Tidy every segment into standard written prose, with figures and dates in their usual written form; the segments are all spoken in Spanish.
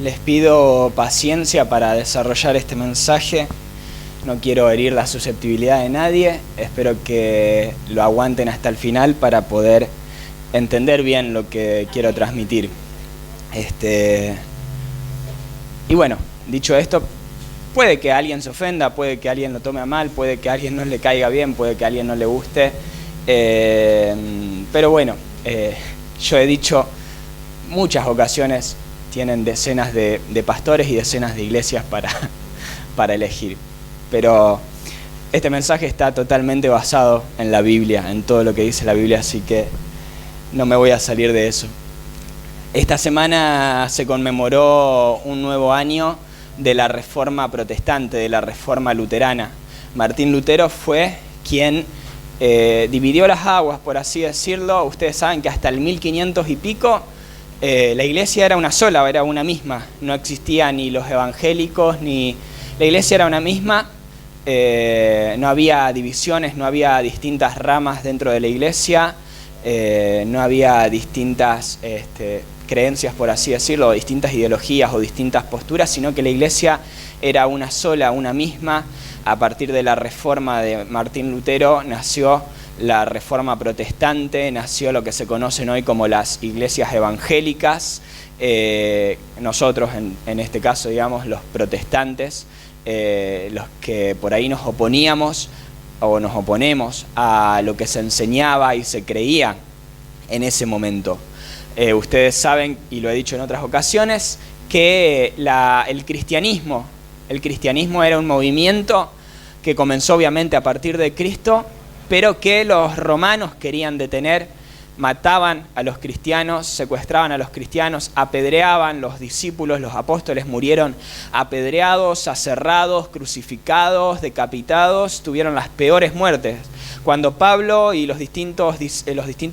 Les pido paciencia para desarrollar este mensaje. No quiero herir la susceptibilidad de nadie. Espero que lo aguanten hasta el final para poder entender bien lo que quiero transmitir. Y bueno, dicho esto, puede que alguien se ofenda, puede que alguien lo tome a mal, puede que a alguien no le caiga bien, puede que a alguien no le guste. Pero bueno, yo he dicho muchas ocasiones, tienen decenas de pastores y decenas de iglesias para elegir. Pero este mensaje está totalmente basado en la Biblia, en todo lo que dice la Biblia, así que no me voy a salir de eso. Esta semana se conmemoró un nuevo año de la Reforma Protestante, de la Reforma Luterana. Martín Lutero fue quien dividió las aguas, por así decirlo. Ustedes saben que hasta el 1500 y pico la iglesia era una sola, era una misma. No existían ni los evangélicos, ni... La iglesia era una misma, no había divisiones, no había distintas ramas dentro de la iglesia, no había distintas creencias, por así decirlo, o distintas ideologías o distintas posturas, sino que la iglesia era una sola, una misma. A partir de la reforma de Martín Lutero nació la Reforma Protestante, nació lo que se conocen hoy como las iglesias evangélicas. Nosotros, en este caso, digamos, los protestantes, los que por ahí nos oponíamos o nos oponemos a lo que se enseñaba y se creía en ese momento. Ustedes saben, y lo he dicho en otras ocasiones, que el cristianismo era un movimiento que comenzó obviamente a partir de Cristo, pero que los romanos querían detener, mataban a los cristianos, secuestraban a los cristianos, apedreaban. Los discípulos, los apóstoles murieron apedreados, aserrados, crucificados, decapitados, tuvieron las peores muertes. Cuando Pablo y los distintos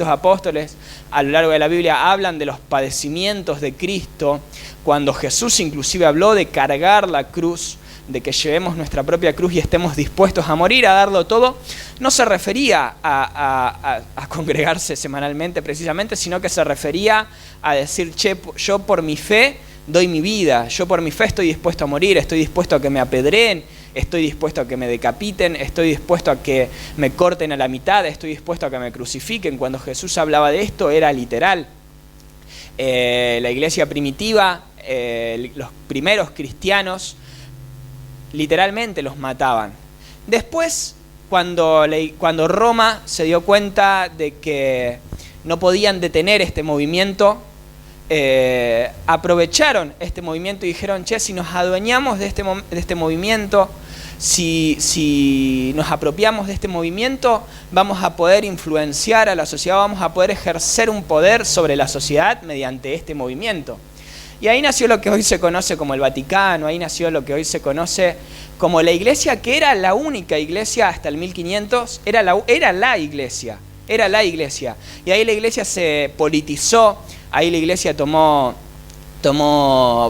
apóstoles a lo largo de la Biblia hablan de los padecimientos de Cristo, cuando Jesús inclusive habló de cargar la cruz, de que llevemos nuestra propia cruz y estemos dispuestos a morir, a darlo todo, no se refería a congregarse semanalmente precisamente, sino que se refería a decir, yo por mi fe doy mi vida, yo por mi fe estoy dispuesto a morir, estoy dispuesto a que me apedreen, estoy dispuesto a que me decapiten, estoy dispuesto a que me corten a la mitad, estoy dispuesto a que me crucifiquen. Cuando Jesús hablaba de esto era literal. La iglesia primitiva, los primeros cristianos, literalmente los mataban. Después, cuando Roma se dio cuenta de que no podían detener este movimiento, aprovecharon este movimiento y dijeron, si nos adueñamos de este movimiento, si nos apropiamos de este movimiento, vamos a poder influenciar a la sociedad, vamos a poder ejercer un poder sobre la sociedad mediante este movimiento. Y ahí nació lo que hoy se conoce como el Vaticano, ahí nació lo que hoy se conoce como la iglesia, que era la única iglesia hasta el 1500, era la iglesia. Y ahí la iglesia se politizó, ahí la iglesia tomó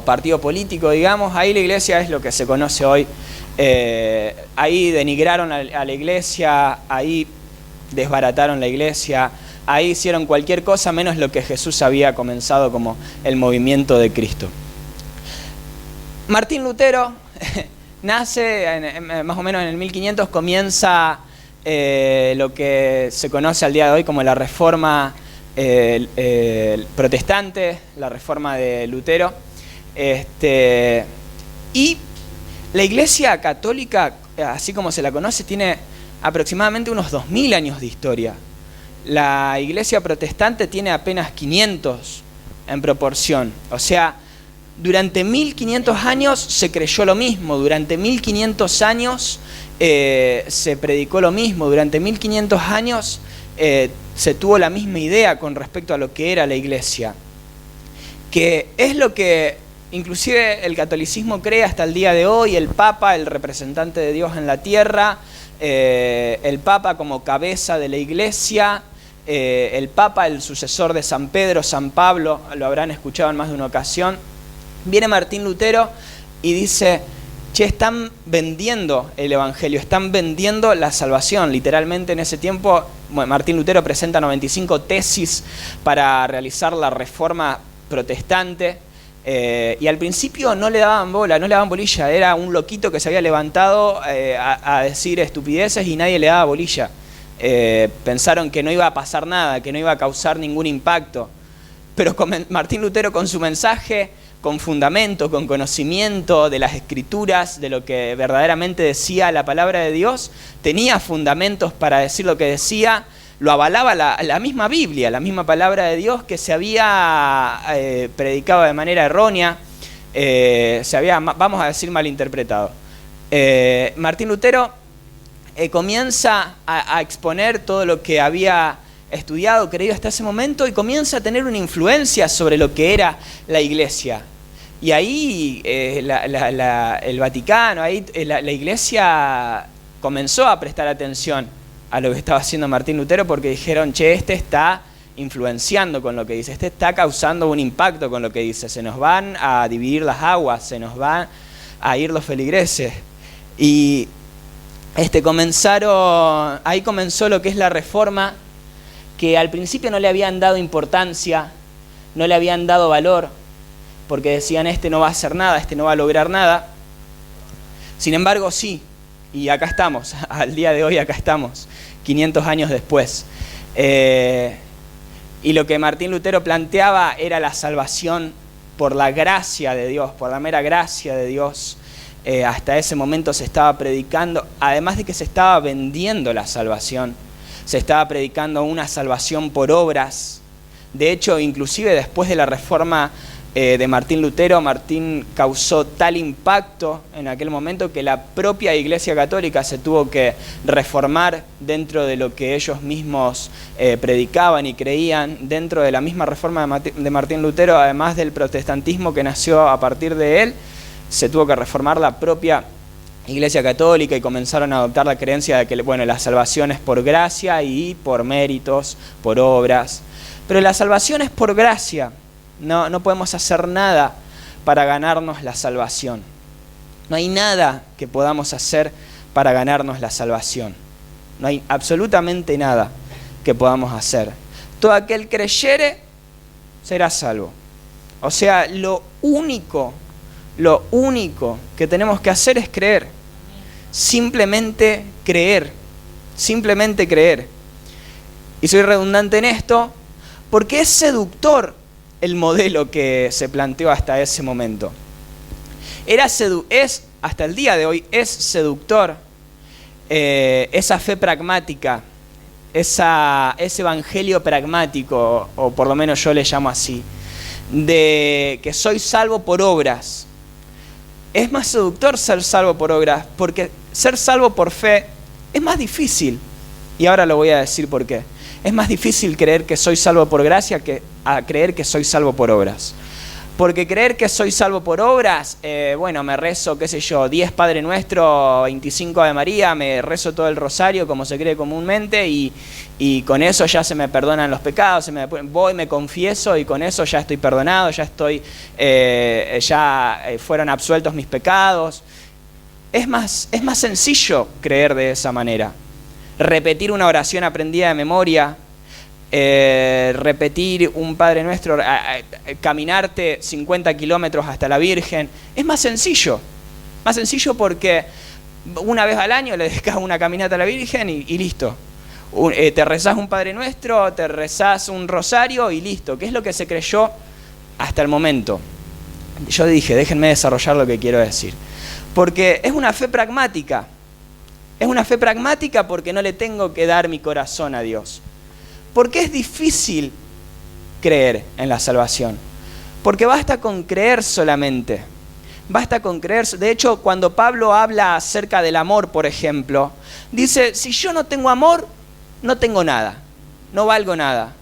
partido político, digamos, ahí la iglesia es lo que se conoce hoy. Ahí denigraron a la iglesia, ahí desbarataron la iglesia, ahí hicieron cualquier cosa menos lo que Jesús había comenzado como el movimiento de Cristo. Martín Lutero nace más o menos en el 1500, comienza lo que se conoce al día de hoy como la Reforma Protestante, la Reforma de Lutero. Y la Iglesia Católica, así como se la conoce, tiene aproximadamente unos 2000 años de historia. La Iglesia Protestante tiene apenas 500 en proporción. O sea, durante 1500 años se creyó lo mismo, durante 1500 años se predicó lo mismo, durante 1500 años se tuvo la misma idea con respecto a lo que era la Iglesia. Que es lo que inclusive el catolicismo cree hasta el día de hoy, el Papa, el representante de Dios en la tierra, el Papa como cabeza de la Iglesia, el Papa, el sucesor de San Pedro, San Pablo, lo habrán escuchado en más de una ocasión. Viene Martín Lutero y dice, están vendiendo el Evangelio, están vendiendo la salvación. Literalmente en ese tiempo, Martín Lutero presenta 95 tesis para realizar la Reforma Protestante. Y al principio no le daban bola, no le daban bolilla. Era un loquito que se había levantado a decir estupideces y nadie le daba bolilla. Pensaron que no iba a pasar nada, que no iba a causar ningún impacto. Pero Martín Lutero, con su mensaje, con fundamento, con conocimiento de las Escrituras, de lo que verdaderamente decía la palabra de Dios, tenía fundamentos para decir lo que decía. Lo avalaba la misma Biblia, la misma palabra de Dios, que se había predicado de manera errónea, se había, vamos a decir, malinterpretado. Martín Lutero comienza a exponer todo lo que había estudiado, creído hasta ese momento, y comienza a tener una influencia sobre lo que era la Iglesia. Y ahí el Vaticano, ahí la Iglesia comenzó a prestar atención a lo que estaba haciendo Martín Lutero, porque dijeron, che, este está influenciando con lo que dice, este está causando un impacto con lo que dice, se nos van a dividir las aguas, se nos van a ir los feligreses. Y ahí comenzó lo que es la Reforma, que al principio no le habían dado importancia, no le habían dado valor, porque decían, este no va a hacer nada, este no va a lograr nada. Sin embargo, sí. Y acá estamos, al día de hoy acá estamos, 500 años después. Y lo que Martín Lutero planteaba era la salvación por la gracia de Dios, por la mera gracia de Dios. Hasta ese momento se estaba predicando, además de que se estaba vendiendo la salvación, se estaba predicando una salvación por obras. De hecho, inclusive después de la Reforma de Martín Lutero, Martín causó tal impacto en aquel momento que la propia Iglesia Católica se tuvo que reformar dentro de lo que ellos mismos predicaban y creían. Dentro de la misma reforma de Martín Lutero, además del protestantismo que nació a partir de él, se tuvo que reformar la propia Iglesia Católica y comenzaron a adoptar la creencia de que, bueno, la salvación es por gracia y por méritos, por obras. Pero la salvación es por gracia. No podemos hacer nada para ganarnos la salvación. No hay nada que podamos hacer para ganarnos la salvación. No hay absolutamente nada que podamos hacer. Todo aquel creyere será salvo. O sea, lo único que tenemos que hacer es creer. Simplemente creer. Simplemente creer. Y soy redundante en esto porque es seductor el modelo que se planteó hasta ese momento. Es, hasta el día de hoy, es seductor esa fe pragmática, ese evangelio pragmático, o por lo menos yo le llamo así, de que soy salvo por obras. Es más seductor ser salvo por obras, porque ser salvo por fe es más difícil. Y ahora lo voy a decir por qué. Es más difícil creer que soy salvo por gracia que a creer que soy salvo por obras. Porque creer que soy salvo por obras, bueno, me rezo, qué sé yo, 10 Padre Nuestro, 25 Ave María, me rezo todo el rosario como se cree comúnmente y con eso ya se me perdonan los pecados, voy, me confieso y con eso ya estoy perdonado, ya fueron absueltos mis pecados. Es más sencillo creer de esa manera. Repetir una oración aprendida de memoria, repetir un Padre Nuestro, caminarte 50 kilómetros hasta la Virgen, es más sencillo porque una vez al año le dedicas una caminata a la Virgen y listo. Te rezás un Padre Nuestro, te rezás un rosario y listo, que es lo que se creyó hasta el momento. Yo dije, déjenme desarrollar lo que quiero decir, porque es una fe pragmática. Es una fe pragmática porque no le tengo que dar mi corazón a Dios. ¿Por qué es difícil creer en la salvación? Porque basta con creer solamente. Basta con creer. De hecho, cuando Pablo habla acerca del amor, por ejemplo, dice, si yo no tengo amor, no tengo nada. No valgo nada.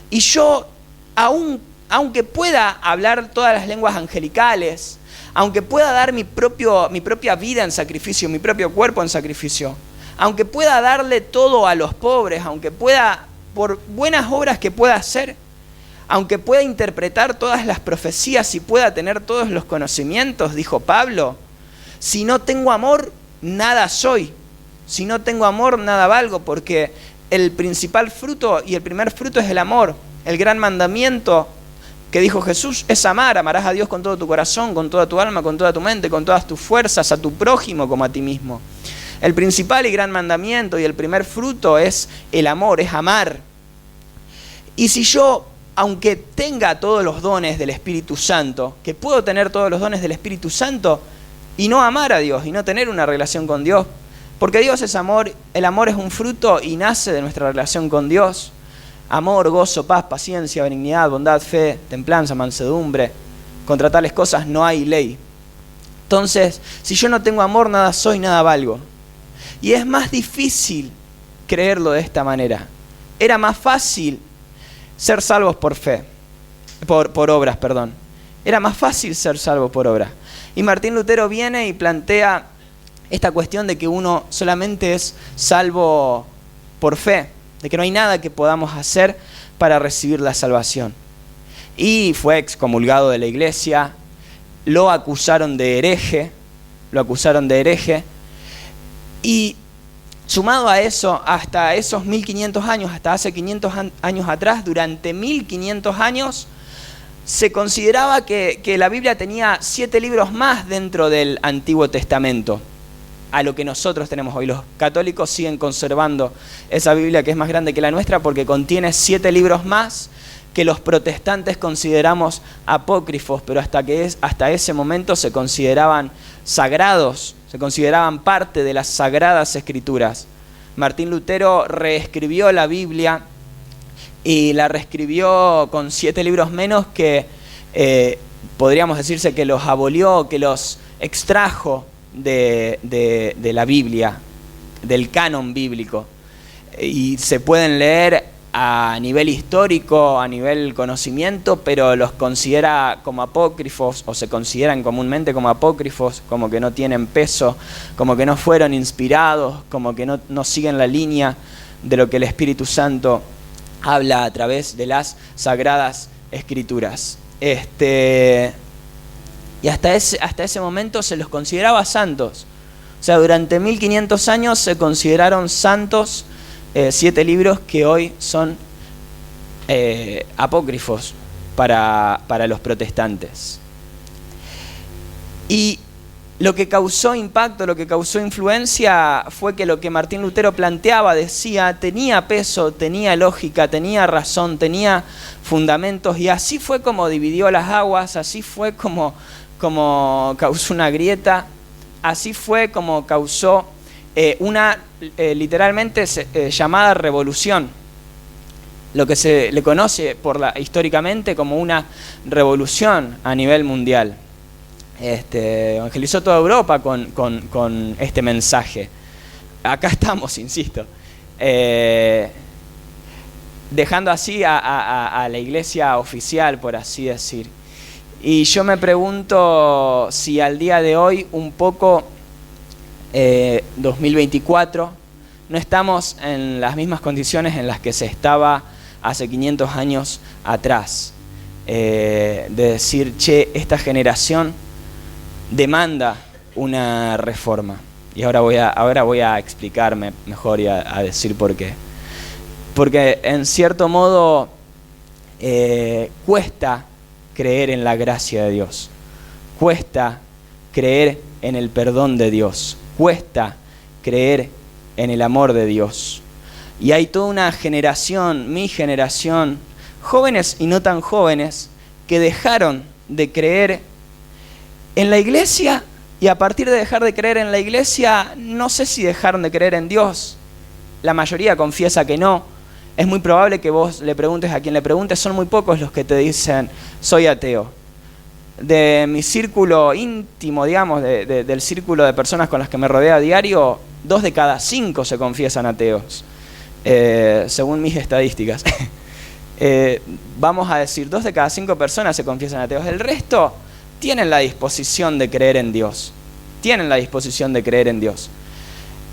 Y yo, aunque pueda hablar todas las lenguas angelicales, aunque pueda dar mi propia vida en sacrificio, mi propio cuerpo en sacrificio, aunque pueda darle todo a los pobres, aunque pueda, por buenas obras que pueda hacer, aunque pueda interpretar todas las profecías y pueda tener todos los conocimientos, dijo Pablo, si no tengo amor, nada soy. Si no tengo amor, nada valgo, porque el principal fruto y el primer fruto es el amor. El gran mandamiento ¿Qué dijo Jesús? Es amar. Amarás a Dios con todo tu corazón, con toda tu alma, con toda tu mente, con todas tus fuerzas, a tu prójimo como a ti mismo. El principal y gran mandamiento y el primer fruto es el amor, es amar. Y si yo, aunque tenga todos los dones del Espíritu Santo, que puedo tener todos los dones del Espíritu Santo y no amar a Dios y no tener una relación con Dios, porque Dios es amor, el amor es un fruto y nace de nuestra relación con Dios. Amor, gozo, paz, paciencia, benignidad, bondad, fe, templanza, mansedumbre. Contra tales cosas no hay ley. Entonces, si yo no tengo amor, nada soy, nada valgo. Y es más difícil creerlo de esta manera. Era más fácil ser salvos por fe, por obras, perdón. Era más fácil ser salvos por obras. Y Martín Lutero viene y plantea esta cuestión de que uno solamente es salvo por fe, de que no hay nada que podamos hacer para recibir la salvación. Y fue excomulgado de la iglesia, lo acusaron de hereje, y sumado a eso, hasta esos 1500 años, hasta hace 500 años atrás, durante 1500 años, se consideraba que la Biblia tenía 7 libros más dentro del Antiguo Testamento a lo que nosotros tenemos hoy. Los católicos siguen conservando esa Biblia que es más grande que la nuestra porque contiene 7 libros más que los protestantes consideramos apócrifos, pero hasta ese momento se consideraban sagrados, se consideraban parte de las sagradas escrituras. Martín Lutero reescribió la Biblia y la reescribió con 7 libros menos que podríamos decirse que los abolió, que los extrajo de la Biblia, del canon bíblico, y se pueden leer a nivel histórico, a nivel conocimiento, pero los considera como apócrifos, o se consideran comúnmente como apócrifos, como que no tienen peso, como que no fueron inspirados, como que no siguen la línea de lo que el Espíritu Santo habla a través de las Sagradas Escrituras. Y hasta ese momento se los consideraba santos. O sea, durante 1500 años se consideraron santos 7 libros que hoy son apócrifos para los protestantes. Y lo que causó impacto, lo que causó influencia fue que lo que Martín Lutero planteaba, decía, tenía peso, tenía lógica, tenía razón, tenía fundamentos, y así fue como dividió las aguas, así fue como causó una grieta, así fue como causó una literalmente llamada revolución, lo que se le conoce históricamente como una revolución a nivel mundial. Evangelizó toda Europa con este mensaje. Acá estamos, insisto, dejando así a la iglesia oficial, por así decir. Y yo me pregunto si al día de hoy, un poco 2024, no estamos en las mismas condiciones en las que se estaba hace 500 años atrás. De decir, esta generación demanda una reforma. Y ahora voy a explicarme mejor y a decir por qué. Porque en cierto modo cuesta creer en la gracia de Dios, cuesta creer en el perdón de Dios, cuesta creer en el amor de Dios. Y hay toda una generación, mi generación, jóvenes y no tan jóvenes, que dejaron de creer en la iglesia, y a partir de dejar de creer en la iglesia, no sé si dejaron de creer en Dios. La mayoría confiesa que no. Es muy probable que vos le preguntes a quien le preguntes, son muy pocos los que te dicen, soy ateo. De mi círculo íntimo, digamos, del círculo de personas con las que me rodeo a diario, 2 de cada 5 se confiesan ateos, según mis estadísticas. Vamos a decir, 2 de cada 5 personas se confiesan ateos. El resto tienen la disposición de creer en Dios. Tienen la disposición de creer en Dios.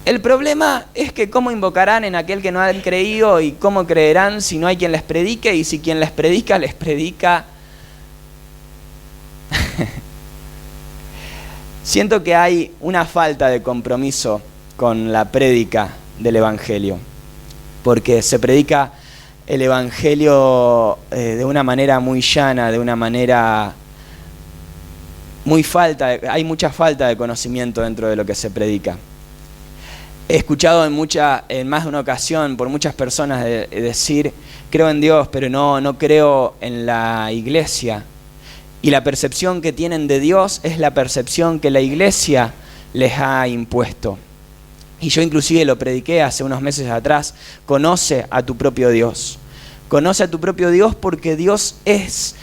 El problema es que cómo invocarán en aquel que no han creído, y cómo creerán si no hay quien les predique, y si quien les predica Siento que hay una falta de compromiso con la prédica del Evangelio, porque se predica el Evangelio de una manera muy llana, de una manera hay mucha falta de conocimiento dentro de lo que se predica. He escuchado en más de una ocasión por muchas personas decir, creo en Dios, pero no creo en la iglesia. Y la percepción que tienen de Dios es la percepción que la iglesia les ha impuesto. Y yo inclusive lo prediqué hace unos meses atrás, conoce a tu propio Dios. Conoce a tu propio Dios porque Dios es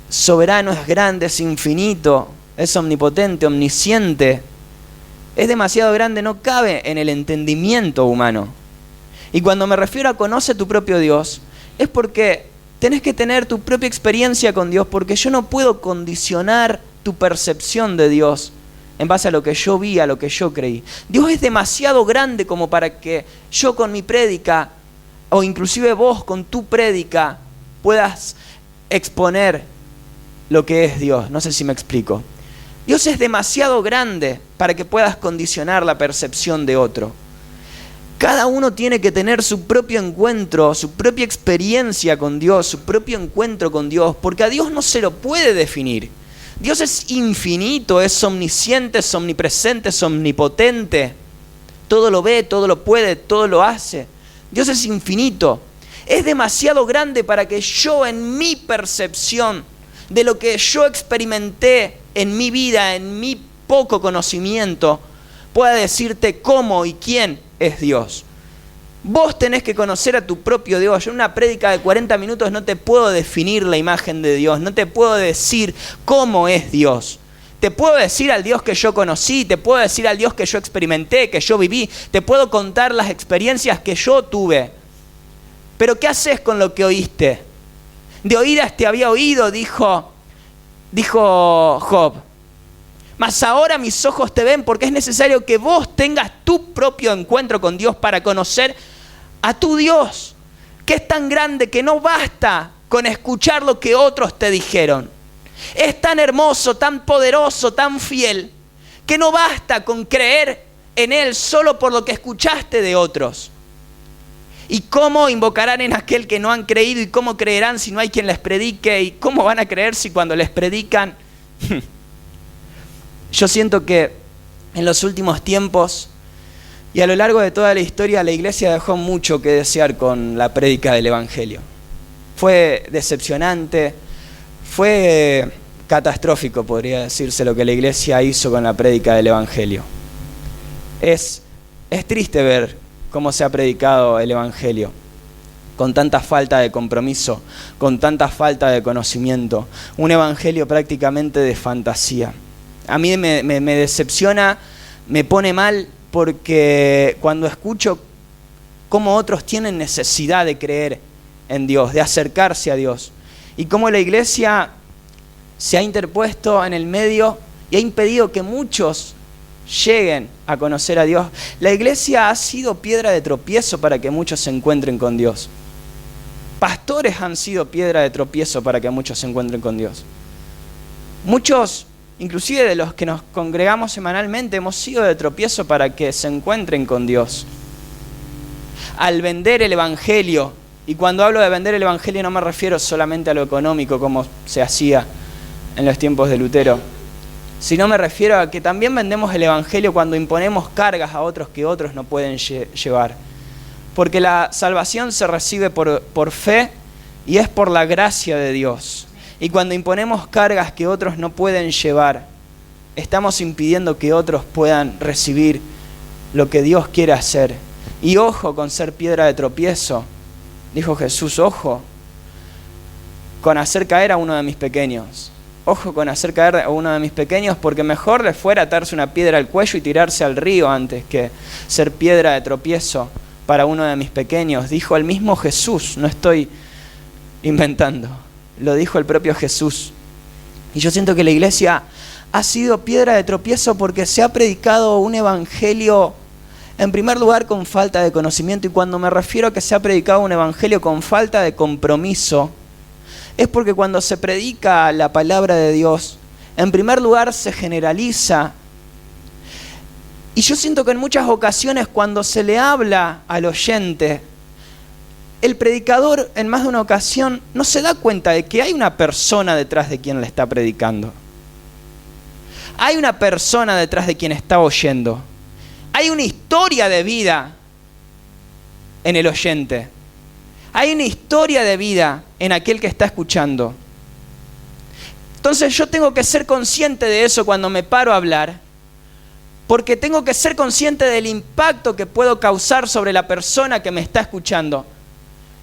soberano, es grande, es infinito, es omnipotente, omnisciente. Es demasiado grande, no cabe en el entendimiento humano. Y cuando me refiero a conoce a tu propio Dios, es porque tenés que tener tu propia experiencia con Dios, porque yo no puedo condicionar tu percepción de Dios en base a lo que yo vi, a lo que yo creí. Dios es demasiado grande como para que yo con mi prédica, o inclusive vos con tu prédica, puedas exponer lo que es Dios. No sé si me explico. Dios es demasiado grande para que puedas condicionar la percepción de otro. Cada uno tiene que tener su propio encuentro, su propia experiencia con Dios, su propio encuentro con Dios, porque a Dios no se lo puede definir. Dios es infinito, es omnisciente, es omnipresente, es omnipotente. Todo lo ve, todo lo puede, todo lo hace. Dios es infinito. Es demasiado grande para que yo en mi percepción de lo que yo experimenté en mi vida, en mi poco conocimiento, pueda decirte cómo y quién es Dios. Vos tenés que conocer a tu propio Dios. Yo en una prédica de 40 minutos no te puedo definir la imagen de Dios, no te puedo decir cómo es Dios. Te puedo decir al Dios que yo conocí, te puedo decir al Dios que yo experimenté, que yo viví, te puedo contar las experiencias que yo tuve. Pero ¿qué haces con lo que oíste? De oídas te había oído, dijo Job. Mas ahora mis ojos te ven, porque es necesario que vos tengas tu propio encuentro con Dios para conocer a tu Dios, que es tan grande que no basta con escuchar lo que otros te dijeron. Es tan hermoso, tan poderoso, tan fiel, que no basta con creer en Él solo por lo que escuchaste de otros. ¿Y cómo invocarán en aquel que no han creído? ¿Y cómo creerán si no hay quien les predique? ¿Y cómo van a creer si cuando les predican? Yo siento que en los últimos tiempos y a lo largo de toda la historia la iglesia dejó mucho que desear con la prédica del Evangelio. Fue decepcionante, fue catastrófico, podría decirse, lo que la iglesia hizo con la prédica del Evangelio. Es triste ver cómo se ha predicado el Evangelio, con tanta falta de compromiso, con tanta falta de conocimiento, un Evangelio prácticamente de fantasía. A mí me decepciona, me pone mal, porque cuando escucho cómo otros tienen necesidad de creer en Dios, de acercarse a Dios, y cómo la iglesia se ha interpuesto en el medio y ha impedido que muchos lleguen a conocer a Dios. La iglesia ha sido piedra de tropiezo para que muchos se encuentren con Dios. Pastores han sido piedra de tropiezo para que muchos se encuentren con Dios. Muchos, inclusive de los que nos congregamos semanalmente, hemos sido de tropiezo para que se encuentren con Dios. Al vender el Evangelio, y cuando hablo de vender el Evangelio no me refiero solamente a lo económico como se hacía en los tiempos de Lutero, sino me refiero a que también vendemos el Evangelio cuando imponemos cargas a otros que otros no pueden llevar. Porque la salvación se recibe por fe y es por la gracia de Dios. Y cuando imponemos cargas que otros no pueden llevar, estamos impidiendo que otros puedan recibir lo que Dios quiere hacer. Y ojo con ser piedra de tropiezo, dijo Jesús, ojo con hacer caer a uno de mis pequeños. Ojo con hacer caer a uno de mis pequeños, porque mejor les fuera atarse una piedra al cuello y tirarse al río antes que ser piedra de tropiezo para uno de mis pequeños. Dijo el mismo Jesús, no estoy inventando, lo dijo el propio Jesús. Y yo siento que la iglesia ha sido piedra de tropiezo porque se ha predicado un evangelio, en primer lugar, con falta de conocimiento. Y cuando me refiero a que se ha predicado un evangelio con falta de compromiso, es porque cuando se predica la palabra de Dios, en primer lugar se generaliza. Y yo siento que en muchas ocasiones cuando se le habla al oyente, el predicador en más de una ocasión no se da cuenta de que hay una persona detrás de quien le está predicando. Hay una persona detrás de quien está oyendo. Hay una historia de vida en el oyente. Hay una historia de vida en aquel que está escuchando. Entonces yo tengo que ser consciente de eso cuando me paro a hablar, porque tengo que ser consciente del impacto que puedo causar sobre la persona que me está escuchando.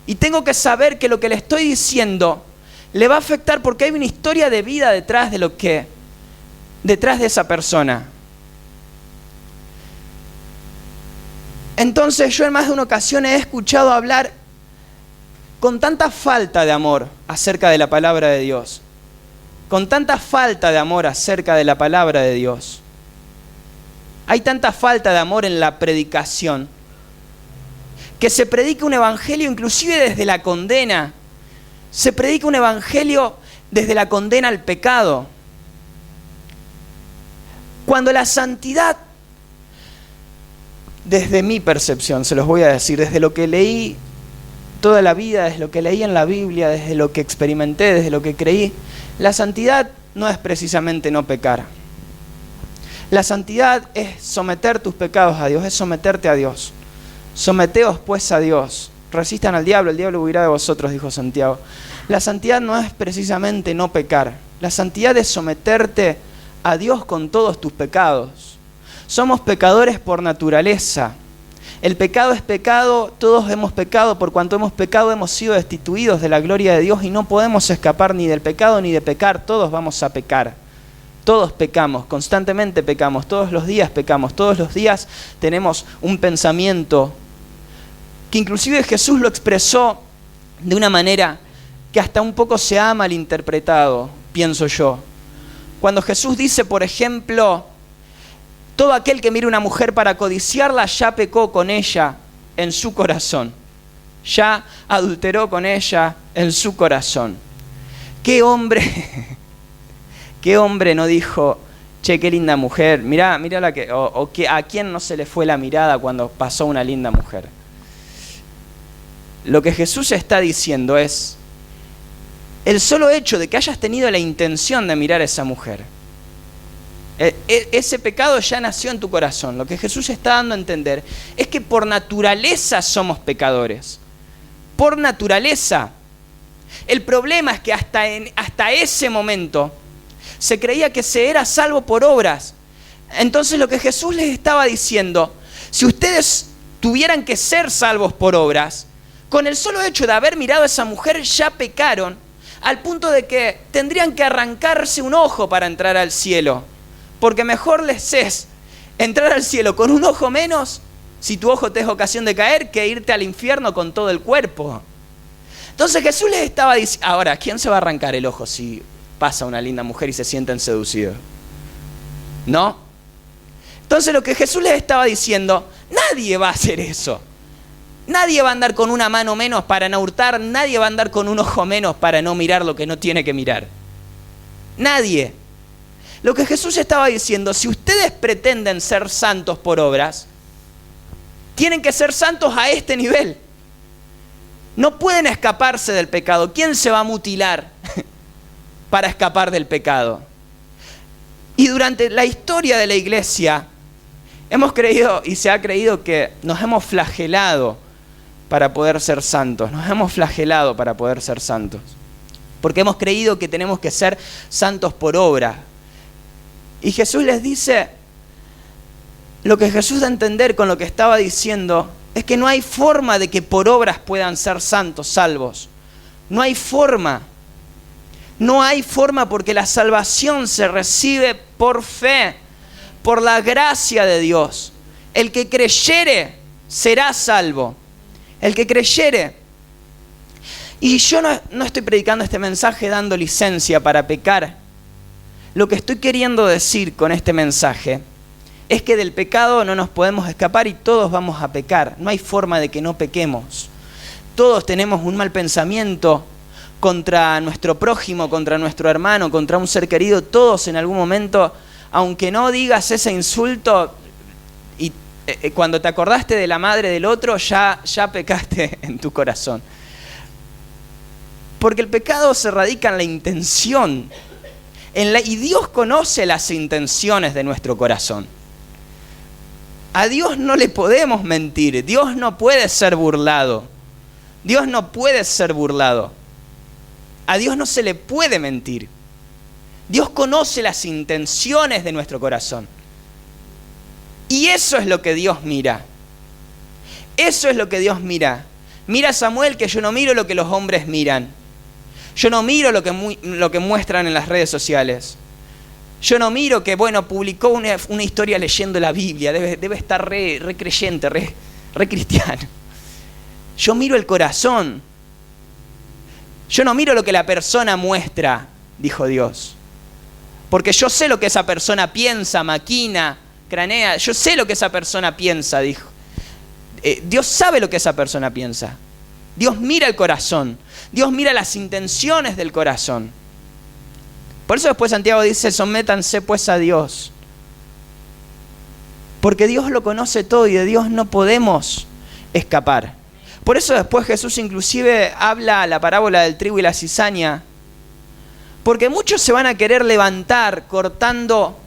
Y tengo que saber que lo que le estoy diciendo le va a afectar porque hay una historia de vida detrás de esa persona. Entonces yo en más de una ocasión he escuchado hablar con tanta falta de amor acerca de la palabra de Dios, con tanta falta de amor acerca de la palabra de Dios. Hay tanta falta de amor en la predicación, que se predica un evangelio inclusive desde la condena. Se predica un evangelio desde la condena al pecado. Cuando la santidad, desde mi percepción, se los voy a decir, desde lo que leí toda la vida, desde lo que leí en la Biblia, desde lo que experimenté, desde lo que creí, la santidad no es precisamente no pecar. La santidad es someter tus pecados a Dios, es someterte a Dios. Someteos pues a Dios, resistan al diablo, el diablo huirá de vosotros, dijo Santiago. La santidad no es precisamente no pecar. La santidad es someterte a Dios con todos tus pecados. Somos pecadores por naturaleza. El pecado es pecado, todos hemos pecado, por cuanto hemos pecado hemos sido destituidos de la gloria de Dios y no podemos escapar ni del pecado ni de pecar, todos vamos a pecar. Todos pecamos, constantemente pecamos, todos los días pecamos, todos los días tenemos un pensamiento que inclusive Jesús lo expresó de una manera que hasta un poco se ha malinterpretado, pienso yo. Cuando Jesús dice, por ejemplo, todo aquel que mire una mujer para codiciarla ya pecó con ella en su corazón, ya adulteró con ella en su corazón. ¿Qué hombre no dijo, che, qué linda mujer, mirá la que, o que a quién no se le fue la mirada cuando pasó una linda mujer? Lo que Jesús está diciendo es, el solo hecho de que hayas tenido la intención de mirar a esa mujer, ese pecado ya nació en tu corazón. Lo que Jesús está dando a entender es que por naturaleza somos pecadores. Por naturaleza. El problema es que hasta ese momento se creía que se era salvo por obras. Entonces lo que Jesús les estaba diciendo, si ustedes tuvieran que ser salvos por obras, con el solo hecho de haber mirado a esa mujer ya pecaron, al punto de que tendrían que arrancarse un ojo para entrar al cielo. Porque mejor les es entrar al cielo con un ojo menos, si tu ojo te es ocasión de caer, que irte al infierno con todo el cuerpo. Entonces Jesús les estaba diciendo, ahora, ¿quién se va a arrancar el ojo si pasa una linda mujer y se sienten seducidos? ¿No? Entonces lo que Jesús les estaba diciendo, nadie va a hacer eso. Nadie va a andar con una mano menos para no hurtar, nadie va a andar con un ojo menos para no mirar lo que no tiene que mirar. Nadie. Lo que Jesús estaba diciendo, si ustedes pretenden ser santos por obras, tienen que ser santos a este nivel. No pueden escaparse del pecado. ¿Quién se va a mutilar para escapar del pecado? Y durante la historia de la iglesia, hemos creído y se ha creído que nos hemos flagelado para poder ser santos. Nos hemos flagelado para poder ser santos. Porque hemos creído que tenemos que ser santos por obra. Y Jesús les dice, lo que Jesús da a entender con lo que estaba diciendo, es que no hay forma de que por obras puedan ser santos, salvos. No hay forma. No hay forma porque la salvación se recibe por fe, por la gracia de Dios. El que creyere será salvo. El que creyere. Y yo no estoy predicando este mensaje dando licencia para pecar. Lo que estoy queriendo decir con este mensaje es que del pecado no nos podemos escapar y todos vamos a pecar. No hay forma de que no pequemos. Todos tenemos un mal pensamiento contra nuestro prójimo, contra nuestro hermano, contra un ser querido. Todos en algún momento, aunque no digas ese insulto y cuando te acordaste de la madre del otro, ya pecaste en tu corazón. Porque el pecado se radica en la intención. Y Dios conoce las intenciones de nuestro corazón. A Dios no le podemos mentir. Dios no puede ser burlado. Dios no puede ser burlado. A Dios no se le puede mentir. Dios conoce las intenciones de nuestro corazón. Y eso es lo que Dios mira. Eso es lo que Dios mira. Mira, Samuel, que yo no miro lo que los hombres miran. Yo no miro lo que muestran en las redes sociales. Yo no miro que, publicó una historia leyendo la Biblia. Debe estar re creyente, re cristiano. Yo miro el corazón. Yo no miro lo que la persona muestra, dijo Dios. Porque yo sé lo que esa persona piensa, maquina, cranea. Yo sé lo que esa persona piensa, dijo. Dios sabe lo que esa persona piensa. Dios mira el corazón. Dios mira las intenciones del corazón. Por eso después Santiago dice, sométanse pues a Dios. Porque Dios lo conoce todo y de Dios no podemos escapar. Por eso después Jesús inclusive habla la parábola del trigo y la cizaña. Porque muchos se van a querer levantar cortando,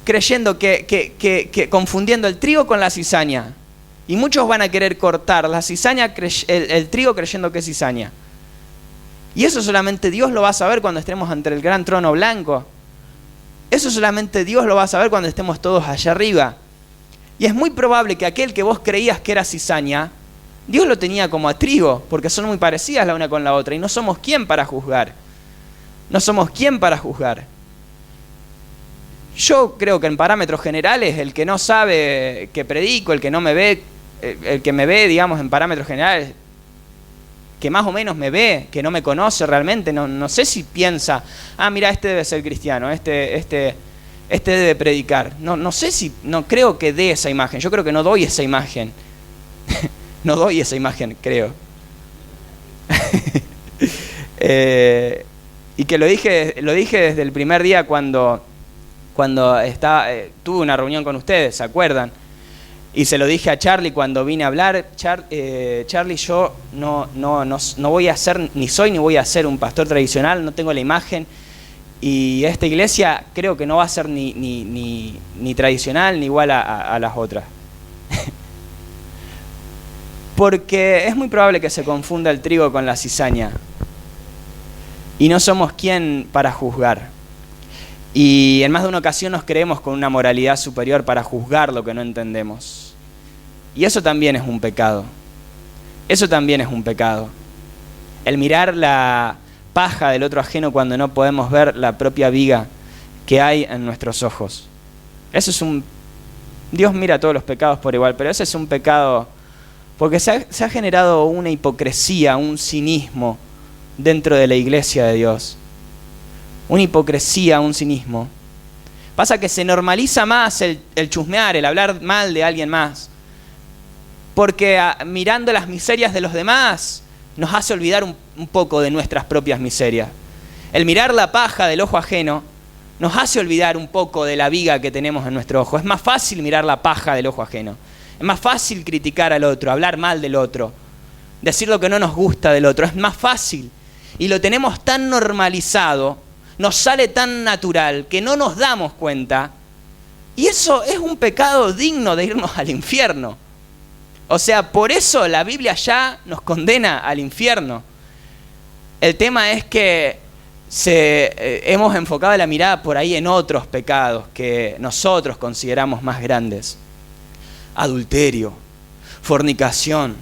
creyendo que confundiendo el trigo con la cizaña. Y muchos van a querer cortar la cizaña, el trigo creyendo que es cizaña. Y eso solamente Dios lo va a saber cuando estemos ante el gran trono blanco. Eso solamente Dios lo va a saber cuando estemos todos allá arriba. Y es muy probable que aquel que vos creías que era cizaña, Dios lo tenía como a trigo, porque son muy parecidas la una con la otra. Y no somos quién para juzgar. No somos quién para juzgar. Yo creo que en parámetros generales, el que no sabe que predico, el que no me ve, el que me ve, digamos, en parámetros generales, que más o menos me ve, que no me conoce realmente, no sé si piensa, mira, este debe ser cristiano, este debe predicar. No sé si, no creo que dé esa imagen. Yo creo que no doy esa imagen. No doy esa imagen, creo. Y que lo dije desde el primer día cuando tuve una reunión con ustedes, ¿se acuerdan? Y se lo dije a Charlie cuando vine a hablar. Charlie, yo no voy a ser, ni soy ni voy a ser un pastor tradicional, no tengo la imagen. Y esta iglesia creo que no va a ser ni tradicional ni igual a las otras. Porque es muy probable que se confunda el trigo con la cizaña. Y no somos quien para juzgar. Y en más de una ocasión nos creemos con una moralidad superior para juzgar lo que no entendemos. Y eso también es un pecado. Eso también es un pecado. El mirar la paja del otro ajeno cuando no podemos ver la propia viga que hay en nuestros ojos. Eso es un... Dios mira todos los pecados por igual, pero ese es un pecado porque se ha generado una hipocresía, un cinismo dentro de la iglesia de Dios. Una hipocresía, un cinismo. Pasa que se normaliza más el chusmear, el hablar mal de alguien más. Porque mirando las miserias de los demás nos hace olvidar un poco de nuestras propias miserias. El mirar la paja del ojo ajeno nos hace olvidar un poco de la viga que tenemos en nuestro ojo. Es más fácil mirar la paja del ojo ajeno. Es más fácil criticar al otro, hablar mal del otro, decir lo que no nos gusta del otro. Es más fácil. Y lo tenemos tan normalizado, nos sale tan natural que no nos damos cuenta. Y eso es un pecado digno de irnos al infierno. O sea, por eso la Biblia ya nos condena al infierno. El tema es que hemos enfocado la mirada por ahí en otros pecados que nosotros consideramos más grandes. Adulterio, fornicación,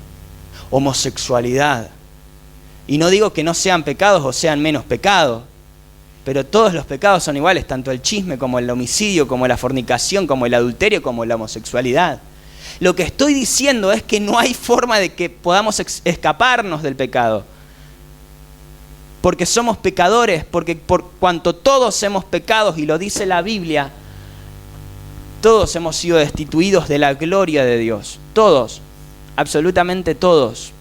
homosexualidad. Y no digo que no sean pecados o sean menos pecados, pero todos los pecados son iguales, tanto el chisme como el homicidio, como la fornicación, como el adulterio, como la homosexualidad. Lo que estoy diciendo es que no hay forma de que podamos escaparnos del pecado. Porque somos pecadores, porque por cuanto todos hemos pecado, y lo dice la Biblia, todos hemos sido destituidos de la gloria de Dios. Todos, absolutamente todos.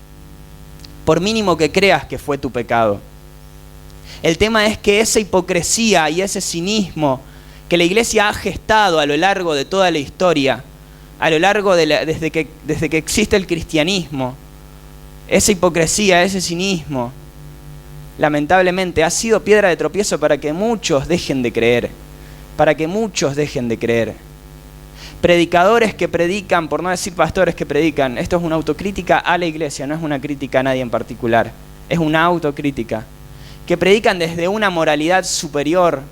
Por mínimo que creas que fue tu pecado. El tema es que esa hipocresía y ese cinismo que la iglesia ha gestado a lo largo de toda la historia a lo largo desde que existe el cristianismo. Esa hipocresía, ese cinismo, lamentablemente ha sido piedra de tropiezo para que muchos dejen de creer. Para que muchos dejen de creer. Predicadores que predican, por no decir pastores que predican, esto es una autocrítica a la iglesia, no es una crítica a nadie en particular, es una autocrítica, que predican desde una moralidad superior,